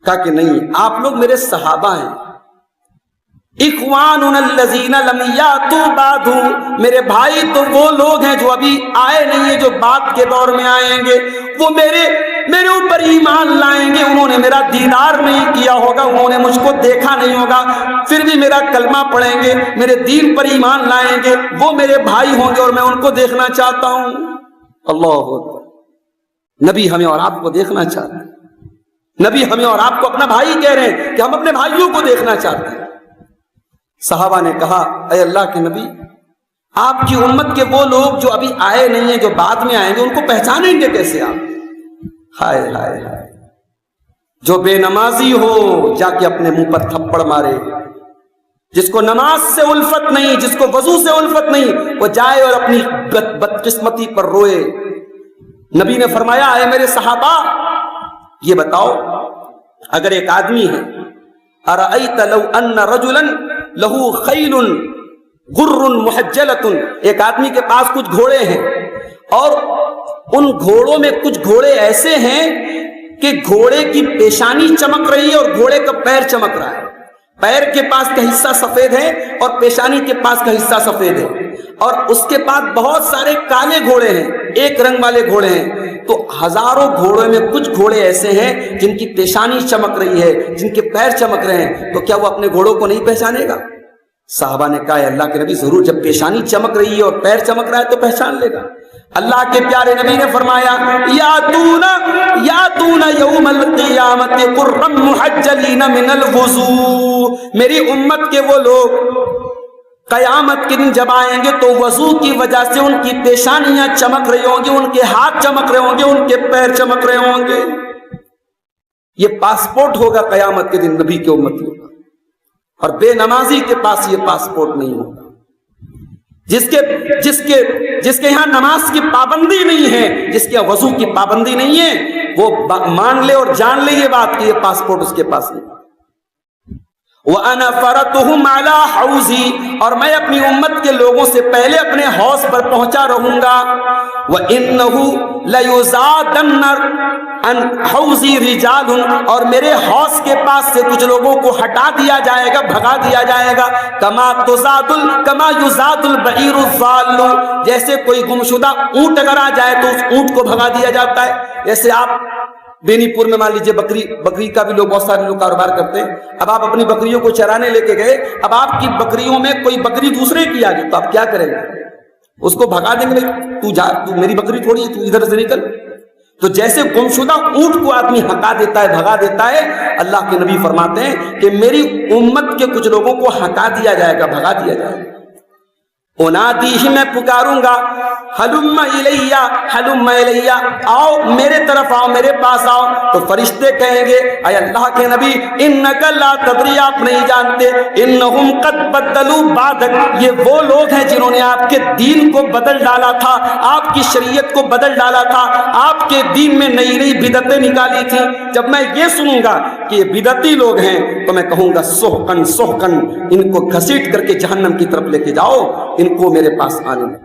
کہا کہ نہیں، آپ لوگ میرے صحابہ ہیں. اخواننا الذین لم یاتوا بعد، میرے بھائی تو وہ لوگ ہیں جو ابھی آئے نہیں ہیں، جو بعد کے دور میں آئیں گے. وہ میرے اوپر ایمان لائیں گے، انہوں نے میرا دیدار نہیں کیا ہوگا، انہوں نے مجھ کو دیکھا نہیں ہوگا، پھر بھی میرا کلمہ پڑھیں گے، میرے دین پر ایمان لائیں گے. وہ میرے بھائی ہوں گے اور میں ان کو دیکھنا چاہتا ہوں. اللہ اکبر. نبی ہمیں اور آپ کو دیکھنا چاہتے ہیں. نبی ہمیں اور آپ کو اپنا بھائی کہہ رہے ہیں کہ ہم اپنے بھائیوں کو دیکھنا چاہتے ہیں. صحابہ نے کہا اے اللہ کے نبی، آپ کی امت کے وہ لوگ جو ابھی آئے نہیں ہیں، جو بعد میں آئیں گے، ان کو پہچانیں گے کیسے آپ؟ ہائے ہائے ہائے. جو بے نمازی ہو جا کے اپنے منہ پر تھپڑ مارے، جس کو نماز سے الفت نہیں، جس کو وضو سے الفت نہیں، وہ جائے اور اپنی بدقسمتی پر روئے. نبی نے فرمایا اے میرے صحابہ، یہ بتاؤ اگر ایک آدمی ہے، ارأیت لو ان رجلا لہو خیل غر محجلۃ، ایک آدمی کے پاس کچھ گھوڑے ہیں اور ان گھوڑوں میں کچھ گھوڑے ایسے ہیں کہ گھوڑے کی پیشانی چمک رہی ہے اور گھوڑے کا پیر چمک رہا ہے. پیر کے پاس کا حصہ سفید ہے اور پیشانی کے پاس کا حصہ سفید ہے، اور اس کے پاس بہت سارے کالے گھوڑے ہیں، ایک رنگ والے گھوڑے ہیں. تو ہزاروں گھوڑوں میں کچھ گھوڑے ایسے ہیں جن کی پیشانی چمک رہی ہے، جن کے پیر چمک رہے ہیں، تو کیا وہ اپنے گھوڑوں کو نہیں پہچانے گا؟ صحابہ نے کہا اللہ کے نبی ضرور، جب پیشانی چمک رہی ہے اور پیر چمک رہا ہے تو پہچان لے گا. اللہ کے پیارے نبی نے فرمایا یاتون یوم القیامت قرا محجلین من الوضوء، میری امت کے وہ لوگ قیامت کے دن جب آئیں گے تو وضو کی وجہ سے ان کی پیشانیاں چمک رہی ہوں گی، ان کے ہاتھ چمک رہے ہوں گے، ان کے پیر چمک رہے ہوں گے. یہ پاسپورٹ ہوگا قیامت کے دن نبی کے امتیوں کا، اور بے نمازی کے پاس یہ پاسپورٹ نہیں ہوگا. جس کے یہاں نماز کی پابندی نہیں ہے، جس کے یہاں وضو کی پابندی نہیں ہے، وہ مان لے اور جان لے یہ بات کہ یہ پاسپورٹ اس کے پاس نہیں. وَأَنَا فَرَطُهُمْ عَلَىٰ حَوْضِي، اور میں اپنی امت کے لوگوں سے پہلے اپنے حوض پر پہنچا رہوں گا. وَإِنَّهُ لَيُزَادَنَّ عَنْ حَوْضِي رِجَالٌ، اور میرے حوض کے پاس سے کچھ لوگوں کو ہٹا دیا جائے گا، بھگا دیا جائے گا. كَمَا يُزَادُ الْبَعِيرُ الضَّالُّ، جیسے کوئی گمشدہ اونٹ اگر آ جائے تو اس اونٹ کو بھگا دیا جاتا ہے. جیسے آپ بینی پور میں مان لیجئے بکری کا بھی لوگ بہت سارے لوگ کاروبار کرتے ہیں. اب آپ اپنی بکریوں کو چرانے لے کے گئے، اب آپ کی بکریوں میں کوئی بکری دوسرے کی آ گئی تو آپ کیا کریں گے؟ اس کو بھگا دیں گے، تو میری بکری تھوڑی ہے، تو ادھر سے نکل. تو جیسے گمشدہ اونٹ کو آدمی ہکا دیتا ہے، بھگا دیتا ہے، اللہ کے نبی فرماتے ہیں کہ میری امت کے کچھ لوگوں کو ہکا دیا جائے گا، بھگا دیا جائے گا. انادیہ، میں پکاروں گا، ہلم الیہ ہلم الیہ، آؤ میرے طرف آؤ، میرے پاس آؤ. تو فرشتے کہیں گے اے اللہ کے نبی انک لا تدری، آپ نہیں جانتے، انہم قد بدلوا بعدک، یہ وہ لوگ ہیں جنہوں نے آپ کے دین کو بدل ڈالا تھا، آپ کی شریعت کو بدل ڈالا تھا، آپ کے دین میں نئی نئی بدعتیں نکالی تھیں. جب میں یہ سنوں گا کہ یہ بدعتی لوگ ہیں تو میں کہوں گا سحقن سحقن، ان کو گھسیٹ کر کے جہنم کی طرف لے کے جاؤ، ان کو میرے پاس آنے دو.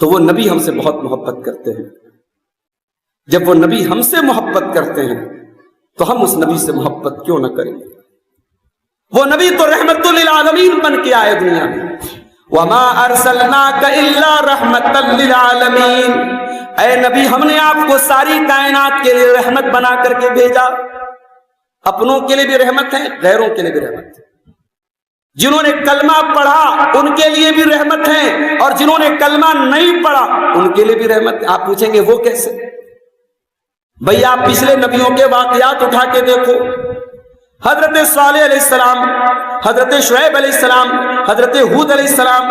تو وہ نبی ہم سے بہت محبت کرتے ہیں. جب وہ نبی ہم سے محبت کرتے ہیں تو ہم اس نبی سے محبت کیوں نہ کریں؟ وہ نبی تو رحمت للعالمین بن کے آئے دنیا میں. وَمَا أَرْسَلْنَاكَ إِلَّا رَحْمَةً لِلْعَالَمِينَ، اے نبی ہم نے آپ کو ساری کائنات کے لیے رحمت بنا کر کے بھیجا. اپنوں کے لیے بھی رحمت ہے، غیروں کے لیے بھی رحمت ہے. جنہوں نے کلمہ پڑھا ان کے لیے بھی رحمت ہے، اور جنہوں نے کلمہ نہیں پڑھا ان کے لیے بھی رحمت ہے. آپ پوچھیں گے وہ کیسے؟ بھئی آپ پچھلے نبیوں کے واقعات اٹھا کے دیکھو. حضرت صالح علیہ السلام، حضرت شعیب علیہ السلام، حضرت ہود علیہ السلام،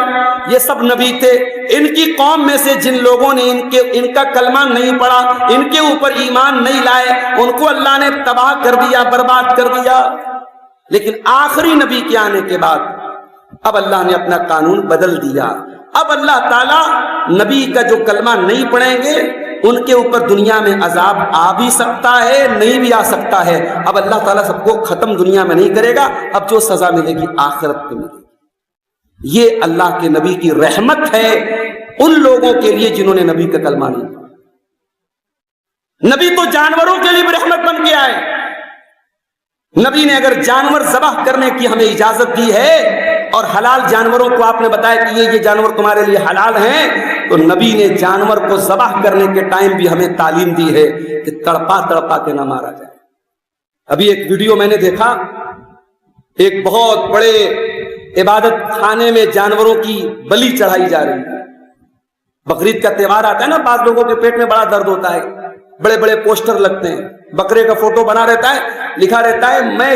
یہ سب نبی تھے. ان کی قوم میں سے جن لوگوں نے ان کا کلمہ نہیں پڑھا، ان کے اوپر ایمان نہیں لائے، ان کو اللہ نے تباہ کر دیا، برباد کر دیا. لیکن آخری نبی کے آنے کے بعد اب اللہ نے اپنا قانون بدل دیا. اب اللہ تعالیٰ نبی کا جو کلمہ نہیں پڑھیں گے ان کے اوپر دنیا میں عذاب آ بھی سکتا ہے، نہیں بھی آ سکتا ہے. اب اللہ تعالیٰ سب کو ختم دنیا میں نہیں کرے گا، اب جو سزا ملے گی آخرت میں ملے گی. یہ اللہ کے نبی کی رحمت ہے ان لوگوں کے لیے جنہوں نے نبی کا کلمہ نہیں پڑھا. نبی تو جانوروں کے لیے بھی رحمت بن کے آئے. نبی نے اگر جانور ذبح کرنے کی ہمیں اجازت دی ہے اور حلال جانوروں کو آپ نے بتایا کہ یہ جانور تمہارے لیے حلال ہیں، تو نبی نے جانور کو ذبح کرنے کے ٹائم بھی ہمیں تعلیم دی ہے کہ تڑپا تڑپا کے نہ مارا جائے. ابھی ایک ویڈیو میں نے دیکھا، ایک بہت بڑے عبادت خانے میں جانوروں کی بلی چڑھائی جا رہی ہے. بقرعید کا تہوار آتا ہے نا، بعض لوگوں کے پیٹ میں بڑا درد ہوتا ہے، بڑے بڑے پوسٹر لگتے ہیں، بکرے کا فوٹو بنا رہتا ہے، لکھا رہتا ہے میں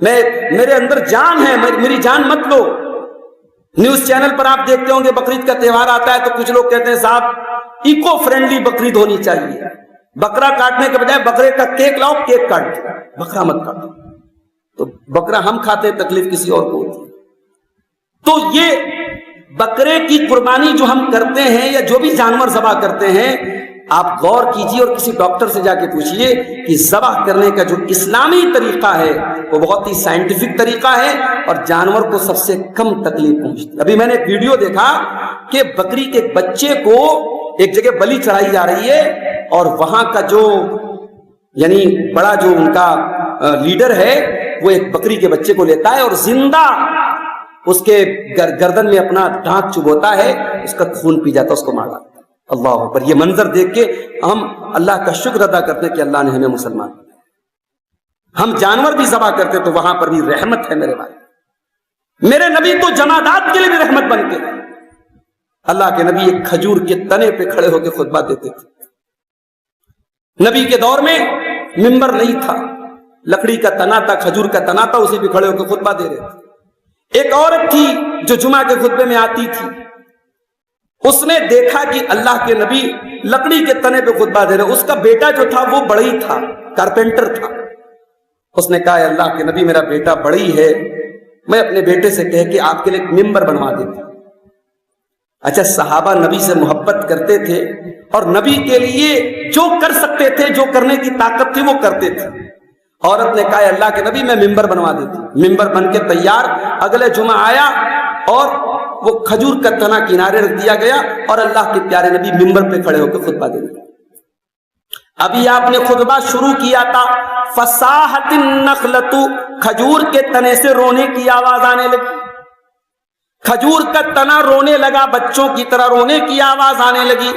میرے اندر جان ہے، میری جان مت لو. نیوز چینل پر آپ دیکھتے ہوں گے بقرعید کا تہوار آتا ہے تو کچھ لوگ کہتے ہیں صاحب ایکو فرینڈلی بقرعید ہونی چاہیے، بکرا کاٹنے کے بجائے بکرے کا کیک لاؤ، کیک کاٹ دو، بکرا مت کاٹو. تو بکرا ہم کھاتے ہیں، تکلیف کسی اور کو ہوتی ہے. تو یہ بکرے کی قربانی جو ہم کرتے ہیں یا جو بھی جانور ذبح کرتے ہیں، آپ غور کیجئے اور کسی ڈاکٹر سے جا کے پوچھئے کہ ذبح کرنے کا جو اسلامی طریقہ ہے وہ بہت ہی سائنٹیفک طریقہ ہے اور جانور کو سب سے کم تکلیف پہنچتی. ابھی میں نے ایک ویڈیو دیکھا کہ بکری کے بچے کو ایک جگہ بلی چڑھائی جا رہی ہے اور وہاں کا جو یعنی بڑا جو ان کا لیڈر ہے وہ ایک بکری کے بچے کو لیتا ہے اور زندہ اس کے گردن میں اپنا دانت چبوتا ہے، اس کا خون پی جاتا ہے، اس کو مار ڈالتا ہے. اللہ اکبر. یہ منظر دیکھ کے ہم اللہ کا شکر ادا کرتے ہیں کہ اللہ نے ہمیں مسلمان بنایا. ہم جانور بھی ذبح کرتے تو وہاں پر بھی رحمت ہے. میرے بھائی، میرے نبی تو جمادات کے لیے بھی رحمت بن کے. اللہ کے نبی ایک کھجور کے تنے پہ کھڑے ہو کے خطبہ دیتے تھے. نبی کے دور میں ممبر نہیں تھا، لکڑی کا تنا تھا، کھجور کا تنا تھا، اسے بھی کھڑے ہو کے خطبہ دے رہے تھے. ایک عورت تھی جو جمعہ کے خطبے میں آتی تھی، اس نے دیکھا کہ اللہ کے نبی لکڑی کے تنے پہ خطبہ دے رہے. اس کا بیٹا جو تھا وہ بڑی تھا، کارپینٹر تھا. اس نے کہا اللہ کے نبی میرا بیٹا بڑی ہے، میں اپنے بیٹے سے کہہ کے آپ کے لیے ایک ممبر بنوا دیتا. اچھا، صحابہ نبی سے محبت کرتے تھے اور نبی کے لیے جو کر سکتے تھے، جو کرنے کی طاقت تھی وہ کرتے تھے. عورت نے کہا اللہ کے نبی میں ممبر بنوا دیتی. ممبر بن کے تیار. اگلے جمعہ آیا اور وہ کھجور کا تنا کنارے رکھ دیا گیا اور اللہ کے پیارے نبی ممبر پہ کھڑے ہو کے خطبہ دے دیا. ابھی آپ نے خطبہ شروع کیا تھا، فصاحت النخلۃ، کھجور کے تنے سے رونے کی آواز آنے لگی. کھجور کا تنا رونے لگا، بچوں کی طرح رونے کی آواز آنے لگی.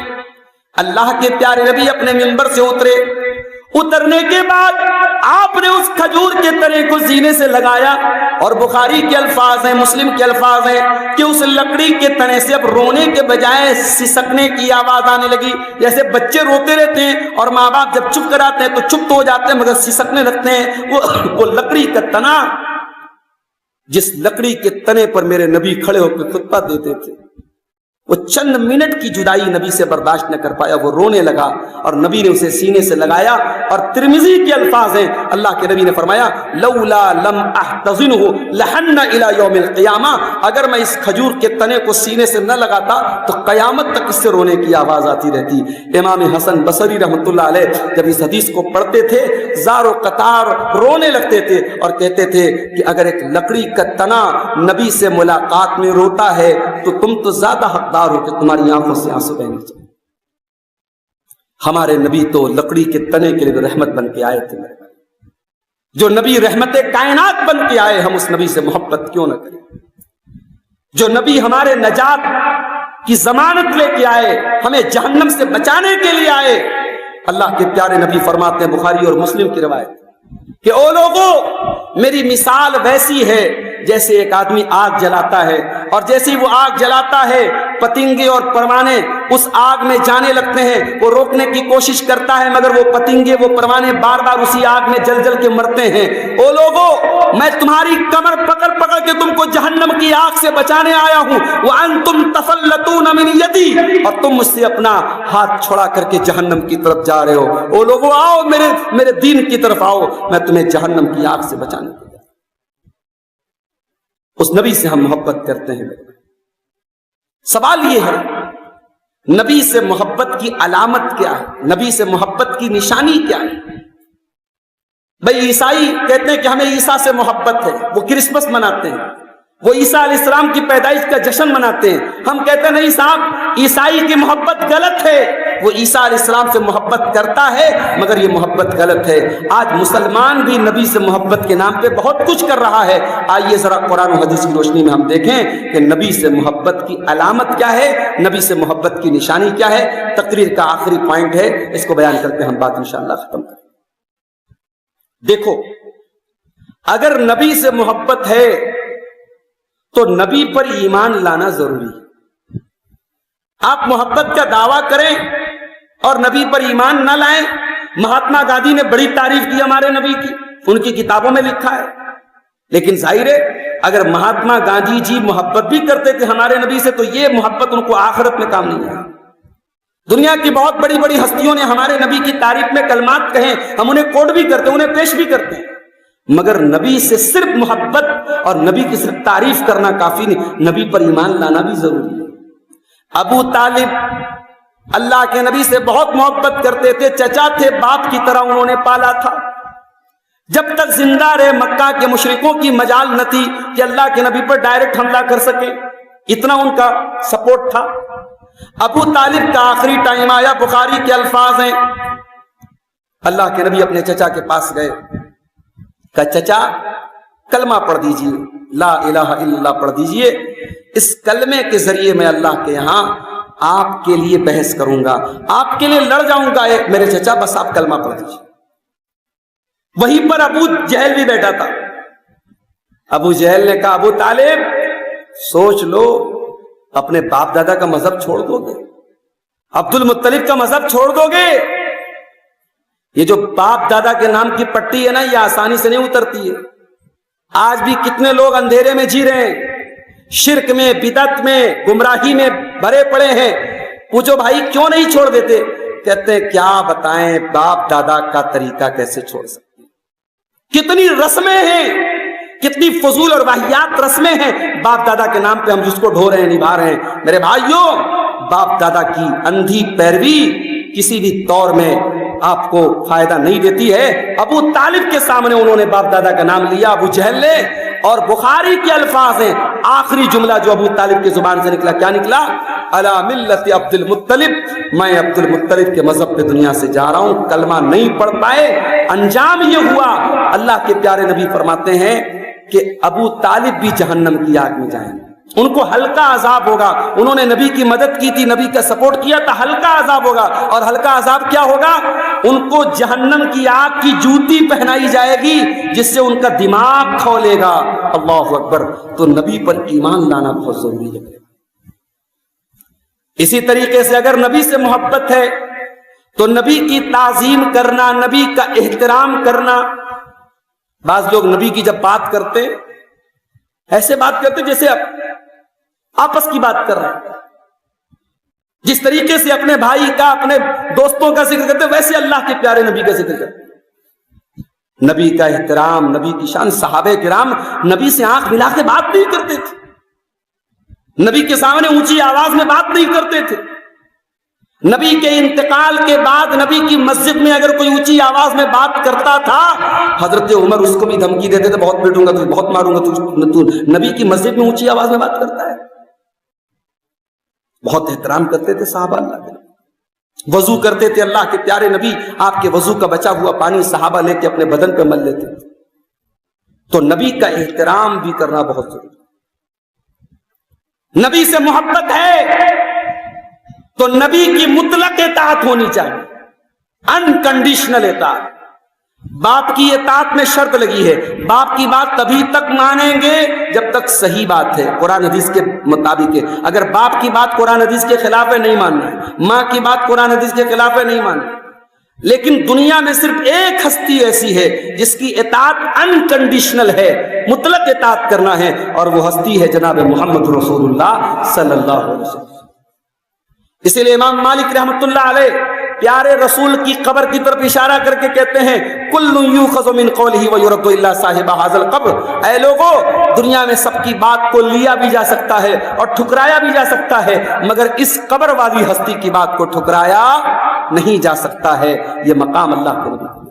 اللہ کے پیارے نبی اپنے ممبر سے اترے. اترنے کے بعد آپ نے اس کھجور کے تنے کو سینے سے لگایا اور بخاری کے الفاظ ہیں، مسلم کے الفاظ ہیں کہ اس لکڑی کے تنے سے اب رونے کے بجائے سسکنے کی آواز آنے لگی. جیسے بچے روتے رہتے ہیں اور ماں باپ جب چپ کراتے ہیں تو چپ تو ہو جاتے ہیں مگر سسکنے لگتے ہیں. وہ لکڑی کا تنا، جس لکڑی کے تنے پر میرے نبی کھڑے ہو کے خطبہ دیتے تھے، وہ چند منٹ کی جدائی نبی سے برداشت نہ کر پایا, وہ رونے لگا اور نبی نے اسے سینے سے لگایا. اور ترمذی کے الفاظ ہیں, اللہ کے نبی نے فرمایا لولا لم احتضنه لحن الى یوم القیامہ, اگر میں اس کھجور کے تنے کو سینے سے نہ لگاتا تو قیامت تک اس سے رونے کی آواز آتی رہتی. امام حسن بصری رحمۃ اللہ علیہ جب اس حدیث کو پڑھتے تھے زار و قطار رونے لگتے تھے اور کہتے تھے کہ اگر ایک لکڑی کا تنا نبی سے ملاقات میں روتا ہے تو تم تو زیادہ حقدار ہو کہ تمہاری آنکھوں سے آنسو بہنے چاہیے. ہمارے نبی تو لکڑی کے تنے کے لیے رحمت بن کے آئے تھے. جو نبی رحمت کائنات بن کے آئے, ہم اس نبی سے محبت کیوں نہ کریں؟ جو نبی ہمارے نجات کی ضمانت لے کے آئے, ہمیں جہنم سے بچانے کے لیے آئے. اللہ کے پیارے نبی فرماتے ہیں, بخاری اور مسلم کی روایت, کہ او لوگوں میری مثال ویسی ہے جیسے ایک آدمی آگ جلاتا ہے, اور جیسے وہ آگ جلاتا ہے پتنگے اور پروانے اس آگ میں جانے لگتے ہیں. وہ روکنے کی کوشش کرتا ہے مگر وہ پتنگے وہ پروانے بار بار اسی آگ میں جل جل کے مرتے ہیں. او لوگوں میں تمہاری کمر پکڑ پکڑ کے تم کو جہنم کی آگ سے بچانے آیا ہوں. وانتم تفلتون من یدی, اور تم مجھ سے اپنا ہاتھ چھڑا کر کے جہنم کی طرف جا رہے ہو. او لوگوں آؤ میرے دین کی طرف آؤ, میں تمہیں جہنم کی آگ سے بچانے کو. اس نبی سے ہم محبت کرتے ہیں. سوال یہ ہے نبی سے محبت کی علامت کیا ہے, نبی سے محبت کی نشانی کیا ہے؟ بھئی عیسائی کہتے ہیں کہ ہمیں عیسیٰ سے محبت ہے, وہ کرسمس مناتے ہیں, وہ عیسیٰ علیہ السلام کی پیدائش کا جشن مناتے ہیں. ہم کہتے ہیں نہیں صاحب, عیسائی کی محبت غلط ہے. وہ عیسیٰ علیہ السلام سے محبت کرتا ہے مگر یہ محبت غلط ہے. آج مسلمان بھی نبی سے محبت کے نام پہ بہت کچھ کر رہا ہے. آئیے ذرا قرآن و حدیث کی روشنی میں ہم دیکھیں کہ نبی سے محبت کی علامت کیا ہے, نبی سے محبت کی نشانی کیا ہے. تقریر کا آخری پوائنٹ ہے, اس کو بیان کرتے ہم بات انشاءاللہ ختم کریں. دیکھو اگر نبی سے محبت ہے تو نبی پر ایمان لانا ضروری ہے. آپ محبت کا دعویٰ کریں اور نبی پر ایمان نہ لائیں. مہاتما گاندھی نے بڑی تعریف کی ہمارے نبی کی, ان کی کتابوں میں لکھا ہے. لیکن ظاہر ہے اگر مہاتما گاندھی جی محبت بھی کرتے تھے ہمارے نبی سے تو یہ محبت ان کو آخرت میں کام نہیں ہے. دنیا کی بہت بڑی بڑی ہستیوں نے ہمارے نبی کی تعریف میں کلمات کہیں, ہم انہیں کوٹ بھی کرتے ہیں, انہیں پیش بھی کرتے ہیں, مگر نبی سے صرف محبت اور نبی کی صرف تعریف کرنا کافی نہیں, نبی پر ایمان لانا بھی ضروری ہے. ابو طالب اللہ کے نبی سے بہت محبت کرتے تھے, چچا تھے, باپ کی طرح انہوں نے پالا تھا. جب تک زندہ رہے مکہ کے مشرکوں کی مجال نہ تھی کہ اللہ کے نبی پر ڈائریکٹ حملہ کر سکے, اتنا ان کا سپورٹ تھا. ابو طالب کا آخری ٹائم آیا, بخاری کے الفاظ ہیں, اللہ کے نبی اپنے چچا کے پاس گئے, کہ چچا کلمہ پڑھ دیجئے, لا الہ الا اللہ پڑھ دیجئے, اس کلمے کے ذریعے میں اللہ کے یہاں آپ کے لیے بحث کروں گا, آپ کے لیے لڑ جاؤں گا. میرے چچا بس آپ کلمہ پڑھ دیجئے. وہیں پر ابو جہل بھی بیٹھا تھا. ابو جہل نے کہا ابو طالب سوچ لو, اپنے باپ دادا کا مذہب چھوڑ دو گے, عبد المطلب کا مذہب چھوڑ دو گے. یہ جو باپ دادا کے نام کی پٹی ہے نا, یہ آسانی سے نہیں اترتی ہے. آج بھی کتنے لوگ اندھیرے میں جی رہے ہیں, شرک میں, بدعت میں, گمراہی میں بھرے پڑے ہیں. پوچھو بھائی کیوں نہیں چھوڑ دیتے؟ کہتے ہیں کیا بتائیں باپ دادا کا طریقہ کیسے چھوڑ سکتے ہیں, کتنی رسمیں ہیں, کتنی فضول اور واہیات رسمیں ہیں باپ دادا کے نام پہ ہم جس کو ڈھو رہے ہیں, نبھا رہے ہیں. میرے بھائیوں, باپ دادا کی اندھی پیروی کسی بھی طور میں آپ کو فائدہ نہیں دیتی ہے. ابو طالب کے سامنے انہوں نے باپ دادا کا نام لیا, ابو جہل نے, اور بخاری کے الفاظ ہیں, آخری جملہ جو ابو طالب کی زبان سے نکلا کیا نکلا؟ علی ملت عبد المطلب, میں عبد المطلب کے مذہب پہ دنیا سے جا رہا ہوں. کلمہ نہیں پڑھ پائے, انجام یہ ہوا. اللہ کے پیارے نبی فرماتے ہیں کہ ابو طالب بھی جہنم کی آگ میں جائیں گے, ان کو ہلکا عذاب ہوگا. انہوں نے نبی کی مدد کی تھی, نبی کا سپورٹ کیا تھا, ہلکا عذاب ہوگا. اور ہلکا عذاب کیا ہوگا؟ ان کو جہنم کی آگ کی جوتی پہنائی جائے گی جس سے ان کا دماغ کھولے گا. اللہ اکبر. تو نبی پر ایمان لانا بہت ضروری ہے. اسی طریقے سے اگر نبی سے محبت ہے تو نبی کی تعظیم کرنا, نبی کا احترام کرنا. بعض لوگ نبی کی جب بات کرتے ایسے بات کرتے جیسے آپس کی بات کر رہے ہیں. جس طریقے سے اپنے بھائی کا اپنے دوستوں کا ذکر کرتے ویسے اللہ کے پیارے نبی کا ذکر کرتے. نبی کا احترام, نبی کی شان. صحابہ کرام نبی سے آنکھ ملا کے بات نہیں کرتے تھے, نبی کے سامنے اونچی آواز میں بات نہیں کرتے تھے. نبی کے انتقال کے بعد نبی کی مسجد میں اگر کوئی اونچی آواز میں بات کرتا تھا, حضرت عمر اس کو بھی دھمکی دیتے تھے, بہت پیٹوں گا تجھے, بہت ماروں گا تجھے. نبی کی مسجد میں اونچی آواز میں بات کرتا ہے. بہت احترام کرتے تھے صحابہ اللہ کے. وضو کرتے تھے اللہ کے پیارے نبی, آپ کے وضو کا بچا ہوا پانی صحابہ لے کے اپنے بدن پہ مل لیتے تھے. تو نبی کا احترام بھی کرنا بہت ضروری. نبی سے محبت ہے تو نبی کی مطلق اطاعت ہونی چاہیے, انکنڈیشنل اطاعت. باپ کی اطاعت میں شرط لگی ہے, باپ کی بات تبھی تک مانیں گے جب تک صحیح بات ہے, قرآن حدیث کے مطابق ہے. اگر باپ کی بات قرآن حدیث کے خلاف ہے نہیں ماننا ہے, ماں کی بات قرآن حدیث کے خلاف ہے نہیں ماننا. لیکن دنیا میں صرف ایک ہستی ایسی ہے جس کی اطاعت انکنڈیشنل ہے, مطلق اطاعت کرنا ہے, اور وہ ہستی ہے جناب محمد رسول اللہ صلی اللہ علیہ وسلم. اسی لیے امام مالک رحمۃ اللہ علیہ پیارے رسول کی قبر کی طرف اشارہ کر کے کہتے ہیں کل یؤخذ من قولہ ویرد الا صاحب ھذا القبر. اے لوگوں, دنیا میں سب کی بات کو لیا بھی جا سکتا ہے اور ٹھکرایا بھی جا سکتا ہے, مگر اس قبر والی ہستی کی بات کو ٹھکرایا نہیں جا سکتا ہے. یہ مقام اللہ کو نہیں.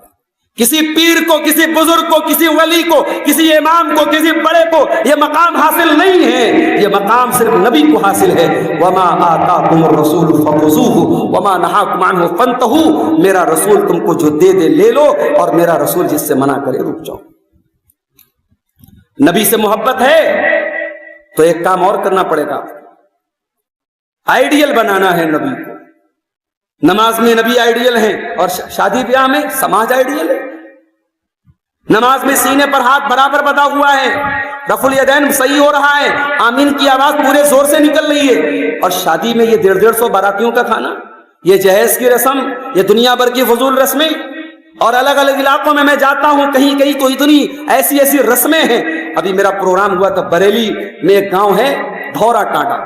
کسی پیر کو, کسی بزرگ کو, کسی ولی کو, کسی امام کو, کسی بڑے کو یہ مقام حاصل نہیں ہے. یہ مقام صرف نبی کو حاصل ہے. وما آتاکم الرسول فخذوہ وما نہاکم عنہ فانتہوا. میرا رسول تم کو جو دے دے لے لو, اور میرا رسول جس سے منع کرے رک جاؤ. نبی سے محبت ہے تو ایک کام اور کرنا پڑے گا, آئیڈیل بنانا ہے نبی کو. نماز میں نبی آئیڈیل ہیں, اور شادی بیاہ میں سماج آئیڈیل ہے. نماز میں سینے پر ہاتھ برابر بندھا ہوا ہے, رفع الیدین صحیح ہو رہا ہے, آمین کی آواز پورے زور سے نکل رہی ہے. اور شادی میں یہ 150 باراتیوں کا کھانا, یہ جہیز کی رسم, یہ دنیا بھر کی فضول رسمیں. اور الگ الگ علاقوں میں جاتا ہوں, کہیں کہیں تو اتنی ایسی ایسی رسمیں ہیں. ابھی میرا پروگرام ہوا تھا بریلی میں, ایک گاؤں ہے دھورا ٹاڈا.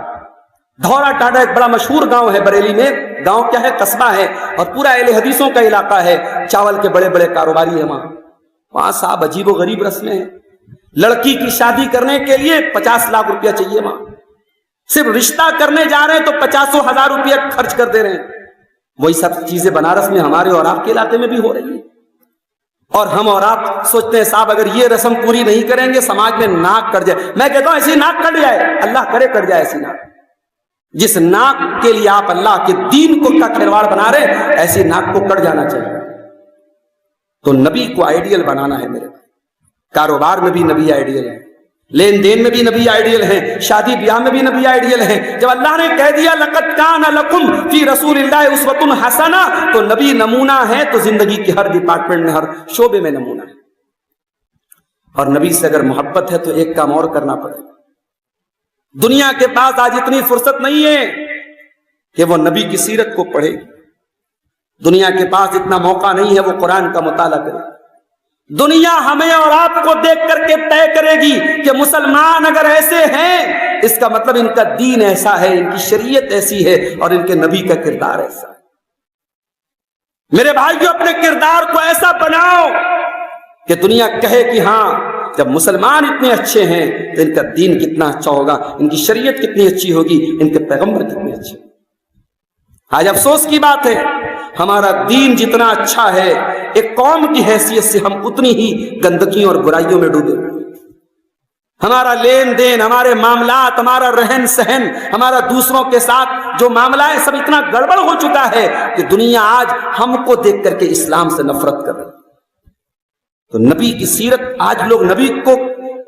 دھورا ٹاڈا ایک بڑا مشہور گاؤں ہے بریلی میں. گاؤں کیا ہے, قصبہ ہے, اور پورا اہل حدیثوں کا علاقہ ہے. چاول کے بڑے بڑے کاروباری ہیں وہاں صاحب اجیب و غریب رسمیں ہیں. لڑکی کی شادی کرنے کے لیے 50 لاکھ روپیہ چاہیے وہاں. صرف رشتہ کرنے جا رہے ہیں تو 50,000 روپیہ خرچ کر دے رہے ہیں. وہی سب چیزیں بنارس میں ہمارے اور آپ کے علاقے میں بھی ہو رہی ہیں. اور ہم اور آپ سوچتے ہیں صاحب اگر یہ رسم پوری نہیں کریں گے سماج میں ناک کٹ جائے. میں کہتا ہوں ایسی ناک کٹ جائے, اللہ کرے کٹ جائے ایسی ناک. جس ناک کے لیے آپ اللہ کے دین کو کا کھلواڑ بنا رہے ہیں, ایسی ناک کو کٹ جانا چاہیے. تو نبی کو آئیڈیل بنانا ہے میرے. کاروبار میں بھی نبی آئیڈیل ہے, لین دین میں بھی نبی آئیڈیل ہیں, شادی بیاہ میں بھی نبی آئیڈیل ہیں. جب اللہ نے کہہ دیا لقد کان لکم فی رسول اللہ اسوۃ حسنہ, تو نبی نمونہ ہے تو زندگی کے ہر ڈپارٹمنٹ میں, ہر شعبے میں نمونہ ہے. اور نبی سے اگر محبت ہے تو ایک کام اور کرنا پڑے گا. دنیا کے پاس آج اتنی فرصت نہیں ہے کہ وہ نبی کی سیرت کو پڑھے. دنیا کے پاس اتنا موقع نہیں ہے وہ قرآن کا مطالعہ کرے. دنیا ہمیں اور آپ کو دیکھ کر کے طے کرے گی کہ مسلمان اگر ایسے ہیں اس کا مطلب ان کا دین ایسا ہے, ان کی شریعت ایسی ہے, اور ان کے نبی کا کردار ایسا ہے. میرے بھائیو, اپنے کردار کو ایسا بناؤ کہ دنیا کہے کہ ہاں جب مسلمان اتنے اچھے ہیں تو ان کا دین کتنا اچھا ہوگا, ان کی شریعت کتنی اچھی ہوگی, ان کے پیغمبر کتنے اچھے. آج افسوس کی بات ہے ہمارا دین جتنا اچھا ہے ایک قوم کی حیثیت سے ہم اتنی ہی گندگیوں اور برائیوں میں ڈوبے. ہمارا لین دین, ہمارے معاملات, ہمارا رہن سہن, ہمارا دوسروں کے ساتھ جو معاملہ ہے سب اتنا گڑبڑ ہو چکا ہے کہ دنیا آج ہم کو دیکھ کر کے اسلام سے نفرت کر رہی. تو نبی کی سیرت, آج لوگ نبی کو,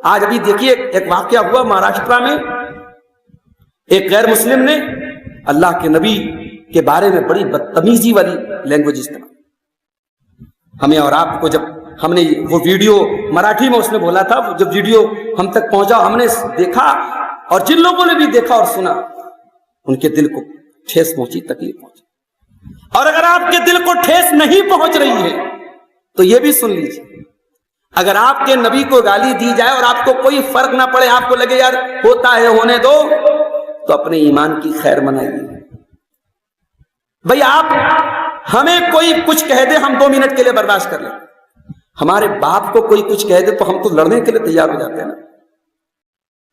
آج ابھی دیکھیے ایک واقعہ ہوا مہاراشٹرا میں, ایک غیر مسلم نے اللہ کے نبی کے بارے میں بڑی بدتمیزی والی لینگویج استعمال. ہمیں اور آپ کو جب ہم نے وہ ویڈیو مراٹھی میں اس نے بولا تھا, جب ویڈیو ہم تک پہنچا ہم نے دیکھا, اور جن لوگوں نے بھی دیکھا اور سنا ان کے دل کو ٹھیس پہنچی, تکلیف پہنچی. اور اگر آپ کے دل کو ٹھیس نہیں پہنچ رہی ہے تو یہ بھی سن لیجیے, اگر آپ کے نبی کو گالی دی جائے اور آپ کو کوئی فرق نہ پڑے, آپ کو لگے یار ہوتا ہے ہونے دو, تو اپنے ایمان کی خیر منائیے. بھئی آپ ہمیں کوئی کچھ کہہ دے ہم 2 منٹ کے لیے برداشت کر لیں، ہمارے باپ کو کوئی کچھ کہہ دے تو ہم تو لڑنے کے لیے تیار ہو جاتے ہیں نا،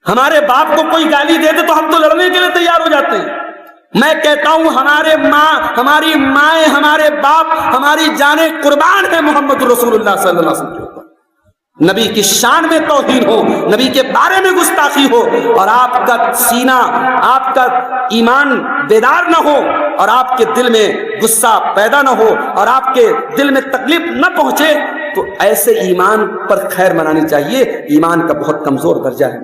ہمارے باپ کو کوئی گالی دے دے تو ہم تو لڑنے کے لیے تیار ہو جاتے ہیں۔ میں کہتا ہوں ہمارے ماں، ہماری مائیں، ہمارے باپ، ہماری جانیں قربان ہے محمد رسول اللہ صلی اللہ علیہ وسلم کے اوپر۔ نبی کی شان میں توہین ہو، نبی کے بارے میں گستاخی ہو، اور آپ کا سینہ، آپ کا ایمان بیدار نہ ہو، اور آپ کے دل میں غصہ پیدا نہ ہو، اور آپ کے دل میں تکلیف نہ پہنچے، تو ایسے ایمان پر خیر منانی چاہیے۔ ایمان کا بہت کمزور درجہ ہے،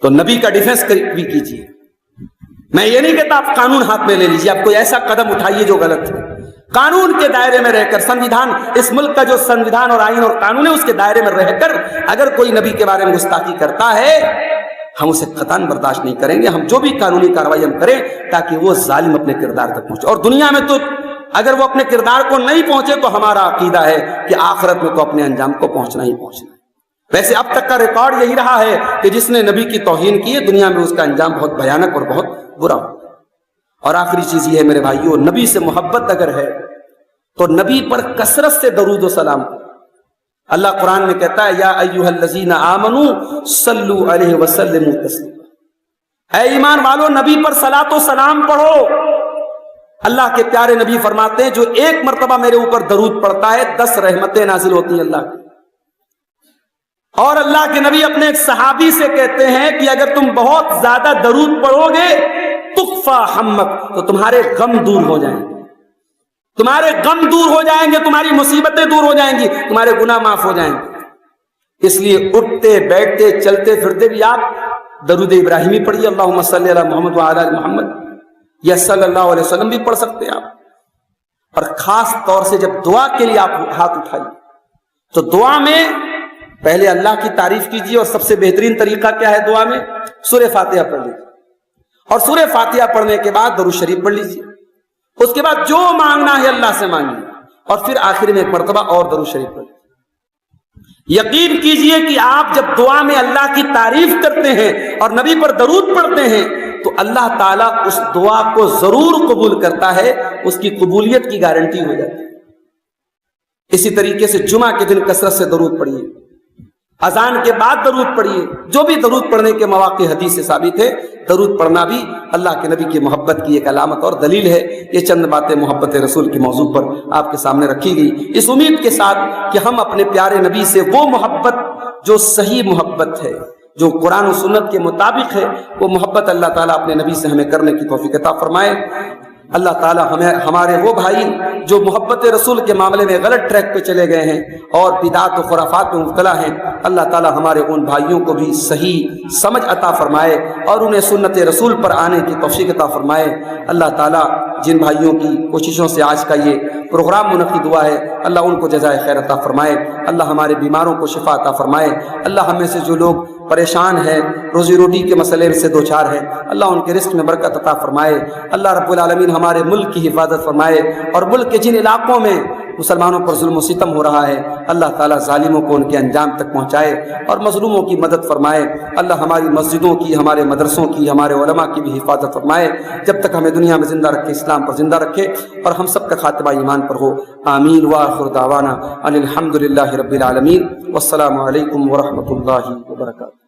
تو نبی کا ڈیفنس بھی کیجیے۔ میں یہ نہیں کہتا آپ قانون ہاتھ میں لے لیجیے، آپ کوئی ایسا قدم اٹھائیے جو غلط ہے، قانون کے دائرے میں رہ کر، سنویدھان، اس ملک کا جو سنویدھان اور آئین اور قانون ہے اس کے دائرے میں رہ کر اگر کوئی نبی کے بارے میں گستاخی کرتا ہے ہم اسے قطعاً برداشت نہیں کریں گے۔ ہم جو بھی قانونی کارروائی ہم کریں تاکہ وہ ظالم اپنے کردار تک پہنچے، اور دنیا میں تو اگر وہ اپنے کردار کو نہیں پہنچے تو ہمارا عقیدہ ہے کہ آخرت میں تو اپنے انجام کو پہنچنا ہی پہنچنا ہے۔ ویسے اب تک کا ریکارڈ یہی رہا ہے کہ جس نے نبی کی توہین کی ہے دنیا میں اس کا انجام بہت بھیانک اور بہت برا ہو۔ اور آخری چیز یہ ہے میرے بھائیوں، نبی سے محبت اگر ہے تو نبی پر کثرت سے درود و سلام۔ اللہ قرآن میں کہتا ہے یا ایھا الذین آمنوا صلوا علیہ وسلموا تسلیما، اے ایمان والو نبی پر صلاۃ و سلام پڑھو۔ اللہ کے پیارے نبی فرماتے ہیں جو 1 مرتبہ میرے اوپر درود پڑھتا ہے 10 رحمتیں نازل ہوتی ہیں اللہ کی۔ اور اللہ کے نبی اپنے ایک صحابی سے کہتے ہیں کہ اگر تم بہت زیادہ درود پڑھو گے تخفی ہمک، تو تمہارے غم دور ہو جائیں گے، تمہارے غم دور ہو جائیں گے، تمہاری مصیبتیں دور ہو جائیں گی، تمہارے گناہ معاف ہو جائیں گے۔ اس لیے اٹھتے بیٹھتے چلتے پھرتے بھی آپ درود ابراہیمی پڑھیے، اللہم صلی علی محمد وعلی آل محمد، یا صلی اللہ علیہ وسلم بھی پڑھ سکتے ہیں آپ۔ اور خاص طور سے جب دعا کے لیے آپ ہاتھ اٹھائیے تو دعا میں پہلے اللہ کی تعریف کیجیے، اور سب سے بہترین طریقہ کیا ہے دعا میں؟ سورہ فاتحہ پڑھ لیجیے، اور سورہ فاتحہ پڑھنے کے بعد درود شریف پڑھ لیجیے، اس کے بعد جو مانگنا ہے اللہ سے مانگیے، اور پھر آخر میں 1 مرتبہ اور درود شریف پڑھ لیجیے۔ یقین کیجیے کہ آپ جب دعا میں اللہ کی تعریف کرتے ہیں اور نبی پر درود پڑھتے ہیں تو اللہ تعالیٰ اس دعا کو ضرور قبول کرتا ہے، اس کی قبولیت کی گارنٹی ہو جاتی ہے۔ اسی طریقے سے جمعہ کے دن کثرت سے درود پڑھیے، اذان کے بعد درود پڑھیے، جو بھی درود پڑھنے کے مواقع حدیث سے ثابت ہے، درود پڑھنا بھی اللہ کے نبی کی محبت کی ایک علامت اور دلیل ہے۔ یہ چند باتیں محبت رسول کے موضوع پر آپ کے سامنے رکھی گئی، اس امید کے ساتھ کہ ہم اپنے پیارے نبی سے وہ محبت جو صحیح محبت ہے، جو قرآن و سنت کے مطابق ہے، وہ محبت اللہ تعالیٰ اپنے نبی سے ہمیں کرنے کی توفیق عطا فرمائے۔ اللہ تعالیٰ ہمارے وہ بھائی جو محبت رسول کے معاملے میں غلط ٹریک پہ چلے گئے ہیں اور بدعات و خرافات میں مبتلا ہیں، اللہ تعالیٰ ہمارے ان بھائیوں کو بھی صحیح سمجھ عطا فرمائے اور انہیں سنت رسول پر آنے کی توفیق عطا فرمائے۔ اللہ تعالیٰ جن بھائیوں کی کوششوں سے آج کا یہ پروگرام منعقد ہوا ہے اللہ ان کو جزائے خیر عطا فرمائے، اللہ ہمارے بیماروں کو شفا عطا فرمائے، اللہ ہم میں سے جو لوگ پریشان ہیں، روزی روٹی کے مسئلے سے دوچار ہیں، اللہ ان کے رزق میں برکت عطا فرمائے۔ اللہ رب العالمین ہمارے ملک کی حفاظت فرمائے، اور ملک کے جن علاقوں میں مسلمانوں پر ظلم و ستم ہو رہا ہے اللہ تعالیٰ ظالموں کو ان کے انجام تک پہنچائے اور مظلوموں کی مدد فرمائے۔ اللہ ہماری مسجدوں کی، ہمارے مدرسوں کی، ہمارے علماء کی بھی حفاظت فرمائے، جب تک ہمیں دنیا میں زندہ رکھے اسلام پر زندہ رکھے، اور ہم سب کا خاتمہ ایمان پر ہو۔ آمین وآخر دعوانا ان الحمد للہ رب العالمین، والسلام علیکم ورحمۃ اللہ وبرکاتہ۔